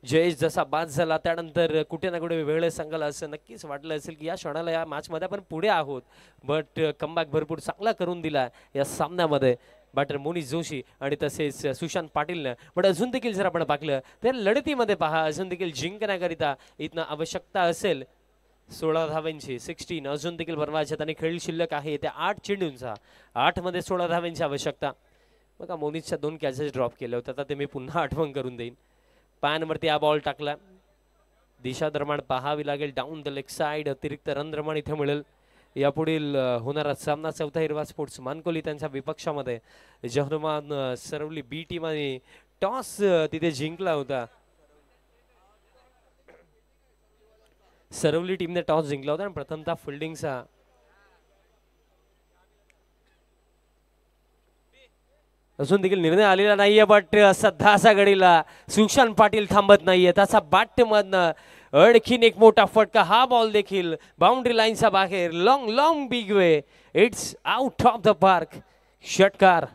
जयेश जसा बाद झाला त्यानंतर कुठे ना कुठे वेळ सांगायला असं नक्कीच वाटलं असेल की या क्षणाला या मॅचमध्ये आपण पुढे आहोत, बट कमबॅक भरपूर चांगला करून दिला या सामन्यामध्ये बॅटर मोनी जोशी आणि तसेच सुशांत पाटीलनं. पण अजून देखील जर आपण पाहिलं तर लढतीमध्ये पहा अजून देखील जिंकण्याकरिता इथनं आवश्यकता असेल 16 धाव्यांची. 16 अजून देखील बनवायच्यात आणि खेळ शिल्लक आहे त्या 8 चेंडूंचा. 8 मध्ये 16 धाव्यांची आवश्यकता. बघा मोनीच्या 2 कॅचेस ड्रॉप केले होते, आता ते मी पुन्हा आठवण करून देईन. पॅनवरती हा बॉल टाकला. दिशा दरम्यान पाहावी लागेल डाऊन द लेग साइड. अतिरिक्त रन दरम्यान इथे मिळेल. यापुढील होणारा सामना चौथा हिरवा स्पोर्ट्स मानकोली त्यांच्या विपक्षामध्ये. जहनुमान सरवली बी टीमने टॉस तिथे जिंकला होता. सरवली टीमने टॉस जिंकला होता आणि प्रथमतः फिल्डिंगचा अजून देखील निर्णय आलेला नाहीये, बट सध्याच्या घडीला सुशांत पाटील थांबत नाहीये. त्याचा बॅटमधनं आणखीन एक मोठा फटका. हा बॉल देखील बाउंड्री लाईनच्या बाहेर. Long big way. It's out of the park. षटकार.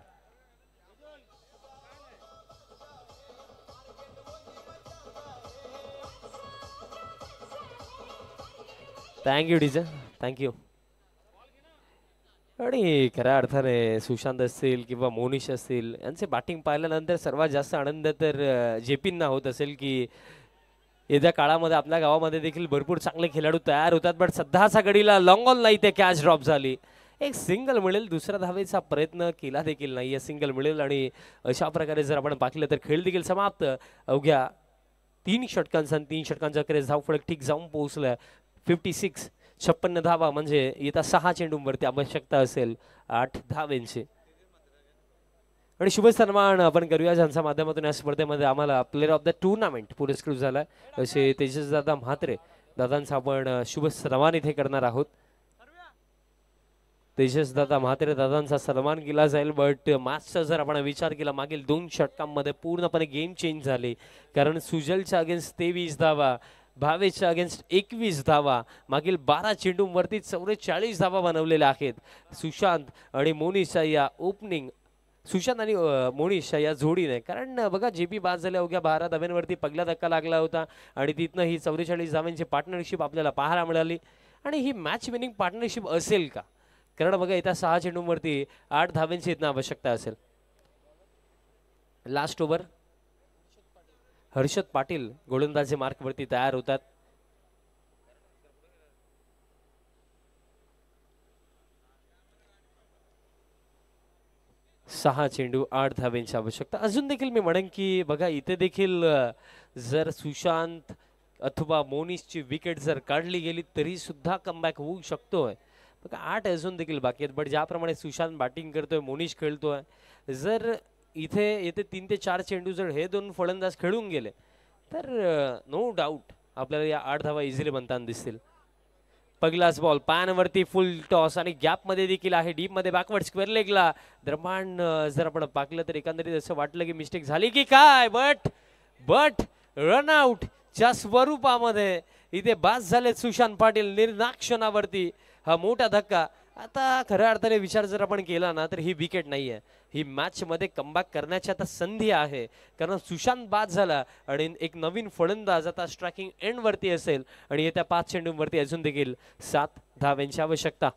Thank you teacher, thank you. आणि खऱ्या अर्थाने सुशांत असतील किंवा मोनिश असतील यांचे बॅटिंग पाहिल्यानंतर सर्वात जास्त आनंद तर जेपींना होत असेल की येत्या काळामध्ये आपल्या गावामध्ये देखील भरपूर चांगले खेळाडू तयार होतात. बट सध्याच्या घडीला लॉंग ऑन नाही ते कॅच ड्रॉप झाली. एक सिंगल मिळेल, दुसऱ्या धावेचा प्रयत्न केला देखील नाहीये. सिंगल मिळेल आणि अशा प्रकारे जर आपण पाहिलं तर खेळ देखील समाप्त. अवघ्या 3 षटकांचा 3 षटकांचा क्रेज धावफलक ठीक जाऊन पोहोचलाय 56. 56 धावा म्हणजे येत्या 6 चेंडूंवरती आवश्यकता असेल 8 धावेंची. आणि शुभ सन्मान आपण करूया ज्यांच्या माध्यमातून या स्पर्धेमध्ये आम्हाला प्लेअर ऑफ द टुर्नामेंट पुरस्कृत झालाय असे तेजस दादा म्हात्रे दादांचा आपण शुभ सन्मान इथे करणार आहोत. तेजस दादा म्हात्रे दादांचा सन्मान केला जाईल. बट मॅचचा जर आपण विचार केला मागील 2 षटकांमध्ये पूर्णपणे गेम चेंज झाले, कारण सुजलच्या अगेन्स्ट 23 धावा, भावेच्या अगेन्स्ट 21 धावा, मागील 12 चेंडूंवरती 44 धावा बनवलेल्या आहेत. सुशांत आणि मोनिशा या ओपनिंग सुशांत आणि मोनिशा या जोडीने, कारण बघा जेपी बाद झाल्या अवघ्या 12 धाव्यांवरती पहिला धक्का लागला होता आणि तिथनं ही 44 धाव्यांची पार्टनरशिप आपल्याला पाहायला मिळाली. आणि ही मॅच विनिंग पार्टनरशिप असेल का, कारण बघा येत्या 6 चेंडूंवरती 8 धाव्यांची इथनं आवश्यकता असेल. लास्ट ओव्हर हर्षद पाटील गोलंदाजी मार्कवरती तयार होतात. सहा चेंडू 8 धाव्यांची आवश्यकता. अजून देखील मी म्हणेन की बघा इथे देखील जर सुशांत अथवा मोनिशची विकेट जर काढली गेली तरी सुद्धा कमबॅक होऊ शकतोय. बघा 8 अजून देखील बाकी आहेत, बट ज्याप्रमाणे सुशांत बॅटिंग करतोय, मोनिश खेळतोय, जर इथे येते 3 ते 4 चेंडू जर हे 2 फलंदाज खेळून गेले तर नो डाऊट आपल्याला या 8 धावा इझिली बनताना दिसतील. पहिलाच बॉल पॅनवरती फुल टॉस आणि गॅप मध्ये देखील आहे, डीप मध्ये बॅकवर्ड स्क्वेअर लेगला दरम्यान जर आपण पाकलं तर एकंदरीत असं वाटलं की मिस्टेक झाली की काय, बट रनआउट च्या स्वरूपामध्ये इथे बाद झाले सुशांत पाटील निर्नाक्षणावरती. हा मोठा धक्का. आता खऱ्या अर्थाने विचार जर आपण केला ना तर ही विकेट नाहीये, ही मॅच मध्ये कमबॅक करण्याची आता संधी आहे, कारण सुशांत बाद झाला आणि एक नवीन फलंदाज आता स्ट्रायकिंग एंड वरती असेल आणि येत्या 5 चेंडूंवरती अजून देखील 7 धाव्यांची आवश्यकता.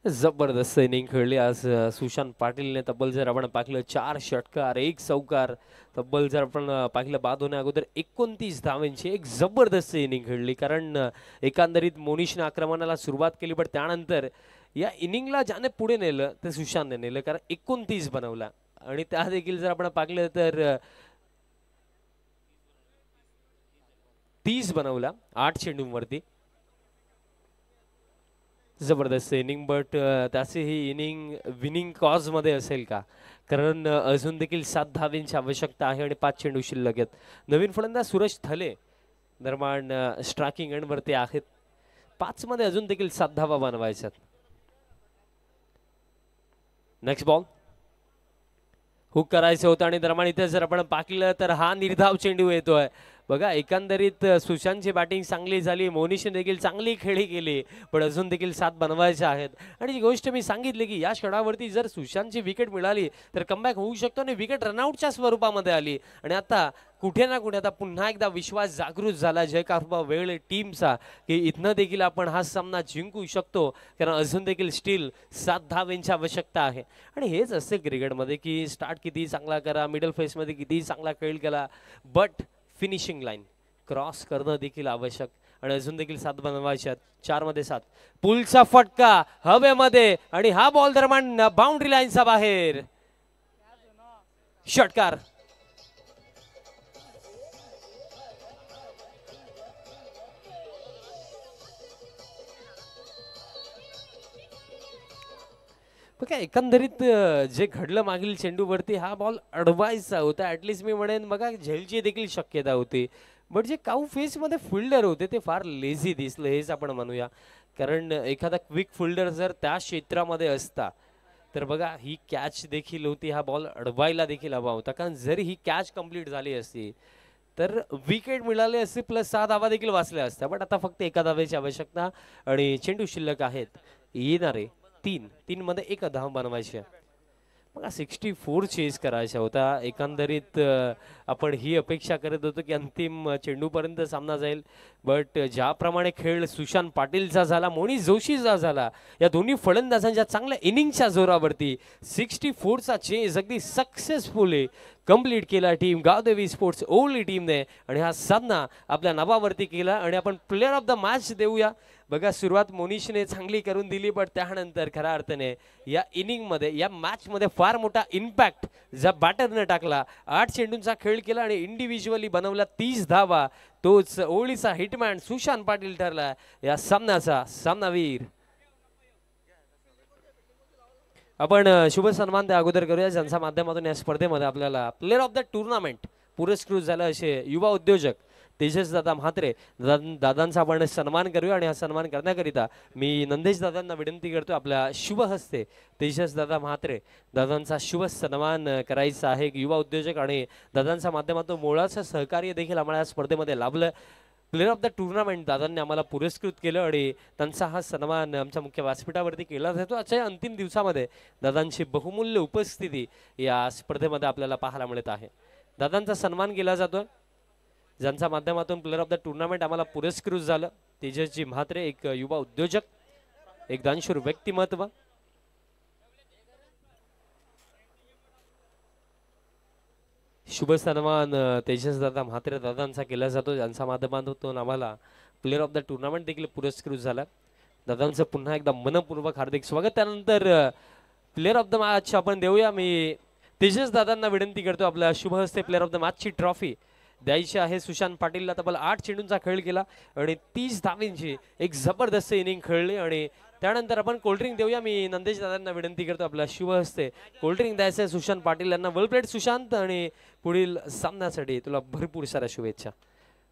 जबरदस्त इनिंग खेळली आज सुशांत पाटीलने. तब्बल जर आपण पाहिलं 4 षटकार 1 चौकार, तब्बल जर आपण पाहिलं बाद होण्या अगोदर 29 धावांची एक जबरदस्त इनिंग खेळली. कारण एकंदरीत मोनिशने आक्रमणाला सुरुवात केली, पण त्यानंतर या इनिंगला ज्याने पुढे नेलं ते सुशांतने नेलं, कारण 29 बनवला. आणि त्या देखील जर आपण पाहिलं तर 30 बनवला 8 चेंडूंवरती. जबरदस्त इनिंग, बट त्याची ही इनिंग विनिंग कॉज मध्ये असेल का? कारण अजून देखील 7 धावांची आवश्यकता आहे आणि 5 चेंडू शिल्लक आहेत. नवीन फलंदाज सूरज थले दरम्यान स्ट्रायकिंग एंडवरती आहेत. 5 मध्ये अजून देखील 7 धावा बनवायच्यात. नेक्स्ट बॉल हुक करायचं होतं आणि दरम्यान इथे जर आपण पाहिलं तर हा निर्धाव चेंडू येतोय. बघा एकंदरीत सुशांतची बॅटिंग चांगली झाली, मोनिशने देखील चांगली खेळी केली, पण अजून देखील 7 बनवायच्या आहेत. आणि जी गोष्ट मी सांगितली की या क्षणावरती जर सुशांतची विकेट मिळाली तर कमबॅक होऊ शकतो आणि विकेट रनआउटच्या स्वरूपामध्ये आली. आणि आता कुठे ना कुठे आता पुन्हा एकदा विश्वास जागृत झाला जयकारुबा वेळ टीमचा की इथनं देखील आपण हा सामना जिंकू शकतो, कारण अजून देखील स्टील 7 धावांची आवश्यकता आहे. आणि हेच असते क्रिकेटमध्ये की स्टार्ट किती चांगला करा, मिडल फेसमध्ये किती चांगला खेळ केला, बट फिनिशिंग लाईन क्रॉस करणं देखील आवश्यक. आणि अजून देखील 7 बनवायच्यात. 4 मध्ये 7. पुलचा फटका हवेमध्ये आणि हा बॉल दरम्यान बाउंड्री लाईनचा बाहेर. षटकार. बघा एकंदरीत जे घडलं मागील चेंडूवरती हा बॉल अडवायचा होता. ऍटलीस्ट मी म्हणेन बघा झेलची देखील शक्यता होती, बट जे काऊ फेसमध्ये फिल्डर होते ते फार लेझी दिसले हेच आपण म्हणूया. कारण एखादा क्विक फिल्डर जर त्या क्षेत्रामध्ये असता तर बघा ही कॅच देखील होती, हा बॉल अडवायला देखील हवा होता. कारण जर ही कॅच कंप्लीट झाली असती तर विकेट मिळाली असती, प्लस 6 धावा देखील वाचल्या असत्या. बट आता फक्त एका धावेची आवश्यकता आणि चेंडू शिल्लक आहेत येणारे 3 मध्ये 1 धाव बनवायची. बघा 64 चेस करायचा होता. एकंदरीत आपण ही अपेक्षा करत होतो की अंतिम चेंडूपर्यंत सामना जाईल, बट ज्याप्रमाणे खेळ सुशांत पाटीलचा झाला, मोनिश जोशीचा झाला, या दोन्ही फलंदाजांच्या चांगल्या इनिंगच्या जोरावरती 64चा चेस अगदी सक्सेसफुली कंप्लीट केला टीम गावदेवी स्पोर्ट्स ओवली टीमने. आणि हा सामना आपल्या नावावरती केला. आणि आपण प्लेअर ऑफ द मॅच देऊया. बघा सुरुवात मोनिशने चांगली करून दिली, पण त्यानंतर खऱ्या अर्थाने या इनिंगमध्ये या मॅचमध्ये फार मोठा इम्पॅक्ट ज्या बॅटरने टाकला. 8 चेंडूंचा खेळ केला आणि इंडिव्हिज्युअली बनवला 30 धावा. तोच ओवळीचा हिटमॅन सुशांत पाटील ठरला या सामन्याचा सामनावीर. आपण शुभ सन्मान त्या अगोदर करूया ज्यांच्या माध्यमातून या स्पर्धेमध्ये आपल्याला प्लेअर ऑफ द टुर्नामेंट पुरस्कृत झाला असे युवा उद्योजक तेजस दादा म्हात्रे दादांचा आपण सन्मान करूया. आणि हा सन्मान करण्याकरिता मी नंदेश दादांना विनंती करतो आपल्या शुभ हस्ते तेजस दादा म्हात्रे दादांचा शुभ सन्मान करायचा आहे. युवा उद्योजक आणि दादांच्या माध्यमातून मोळाचं सहकार्य देखील आम्हाला या स्पर्धेमध्ये लाभलं. प्लेअर ऑफ द टुर्नामेंट दादांनी आम्हाला पुरस्कृत केलं आणि त्यांचा हा सन्मान आमच्या मुख्य व्यासपीठावरती केला जातो. आजच्या अंतिम दिवसामध्ये दादांची बहुमूल्य उपस्थिती या स्पर्धेमध्ये आपल्याला पाहायला मिळत आहे. दादांचा सन्मान केला जातो ज्यांच्या माध्यमातून प्लेअर ऑफ द टुर्नामेंट आम्हाला पुरस्कृत झालं. तेजसजी म्हात्रे एक युवा उद्योजक, एक दानशूर व्यक्तिमत्व. शुभ सन्मान तेजस दादा म्हात्रे दादांचा केला जातो ज्यांच्या माध्यमातून आम्हाला प्लेअर ऑफ द टुर्नामेंट देखील पुरस्कृत झाला. दादांचं पुन्हा एकदा मनपूर्वक हार्दिक स्वागत. त्यानंतर प्लेअर ऑफ द मॅच आपण देऊया. मी तेजस दादांना विनंती करतो आपल्या शुभ हस्ते प्लेअर ऑफ द मॅचची ट्रॉफी द्यायची आहे. सुशांत पाटीलला तब्बल 8 चेंडूंचा खेळ केला आणि 30 धावांची एक जबरदस्त इनिंग खेळली. आणि त्यानंतर आपण कोल्ड्रिंक देऊया. मी नंदेश दादांना विनंती करतो आपल्या शुभ हस्ते कोल्ड्रिंक द्यायचं सुशांत पाटील यांना. वेल प्लेड सुशांत, आणि पुढील सामन्यासाठी तुला भरपूर साऱ्या शुभेच्छा.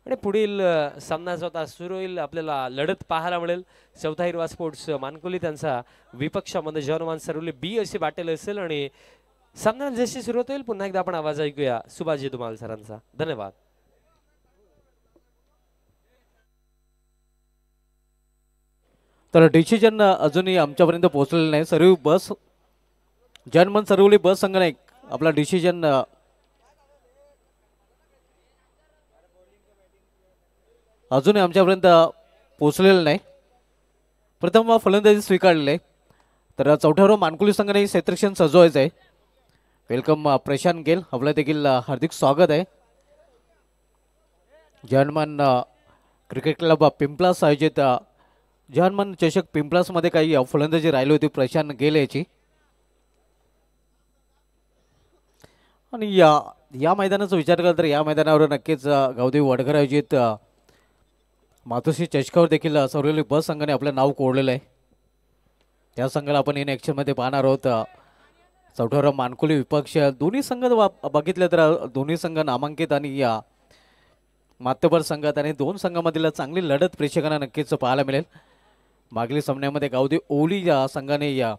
आणि पुढील सामना जो आता सुरू होईल आपल्याला लढत पाहायला मिळेल. चौथा हिरवा स्पोर्ट्स मानकोली त्यांचा विपक्षामध्ये जॉनवान सरवली बी अशी बॅटल असेल. आणि सामना जशी सुरुवात होईल पुन्हा एकदा आपण आवाज ऐकूया सुभाजी धुमाल सरांचा. धन्यवाद. तर डिसिजन अजूनही आमच्यापर्यंत पोहोचलेलं नाही. सर्व बस जनमन सरवली बस संघटक आपला डिसिजन अजूनही आमच्यापर्यंत पोहोचलेलं नाही. प्रथम फलंदाजी स्वीकारलेले तर चौथ्यावर मानकुली संघाने क्षेत्रक्षण सजवायचं आहे. वेलकम प्रशांत गेल, आपलं देखील हार्दिक स्वागत आहे. जर्मन क्रिकेट क्लब पिंपलास आयोजित जर्मन चषक पिंपलासमध्ये काही फलंदाजी राहिली होती प्रशांत गेल याची. आणि या मैदानाचा विचार केला तर या मैदानावर नक्कीच गावदेवी वडघर आयोजित मातोश्री चषकावर देखील सौरवली बस संघाने आपलं नाव कोरलेलं आहे. त्या संघाला आपण इन ॲक्शनमध्ये पाहणार आहोत. चौथ्यावर मानकुली विपक्ष दोन्ही संघ बघितले तर दोन्ही संघ नामांकित आणि या मातबर संघात आणि दोन संघामधील चांगली लढत प्रेक्षकांना नक्कीच पाहायला मिळेल. मागील सामन्यामध्ये गावदेवी ओली या संघाने या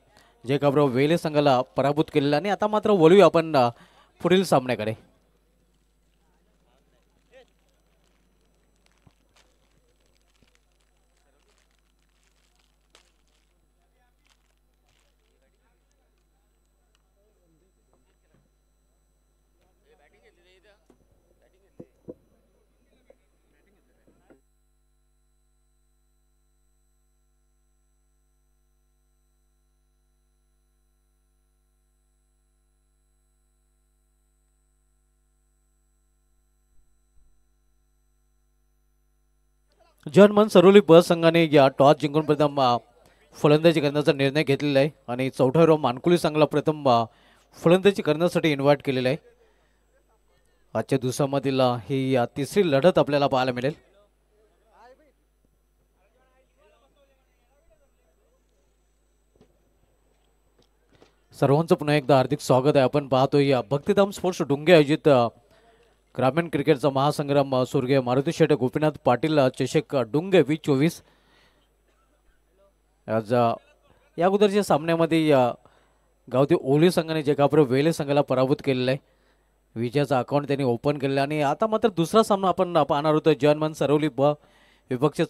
जे घाबराव वेले संघाला पराभूत केलेला आणि आता मात्र वळूया आपण पुढील सामन्याकडे. जर्मन सरोली बस संघाने या टॉस जिंकून प्रथम फलंदाजी करण्याचा निर्णय घेतलेला आहे आणि चौथ्यावर मानकुली संघाला प्रथम फलंदाजी करण्यासाठी इन्व्हाइट केलेलं आहे. आजच्या दिवसामधील ही तिसरी लढत आपल्याला पाहायला मिळेल. सर्वांचं पुन्हा एकदा हार्दिक स्वागत आहे. आपण पाहतोय या भक्तिधाम स्पोर्ट्स डुंगे आयोजित ग्रामीण क्रिकेटचा महासंग्राम स्वर्गीय मारुती शेठ गोपीनाथ पाटील चषक डुंगे 2024. आज या अगोदरच्या सामन्यामध्ये गावदेवी ओली संघाने जे कापर वेले संघाला पराभूत केलेला आहे. विजयाचा अकाउंट त्यांनी ओपन केलेला आणि आता मात्र दुसरा सामना आपण पाहणार होतो जर्मन सरोली विपक्ष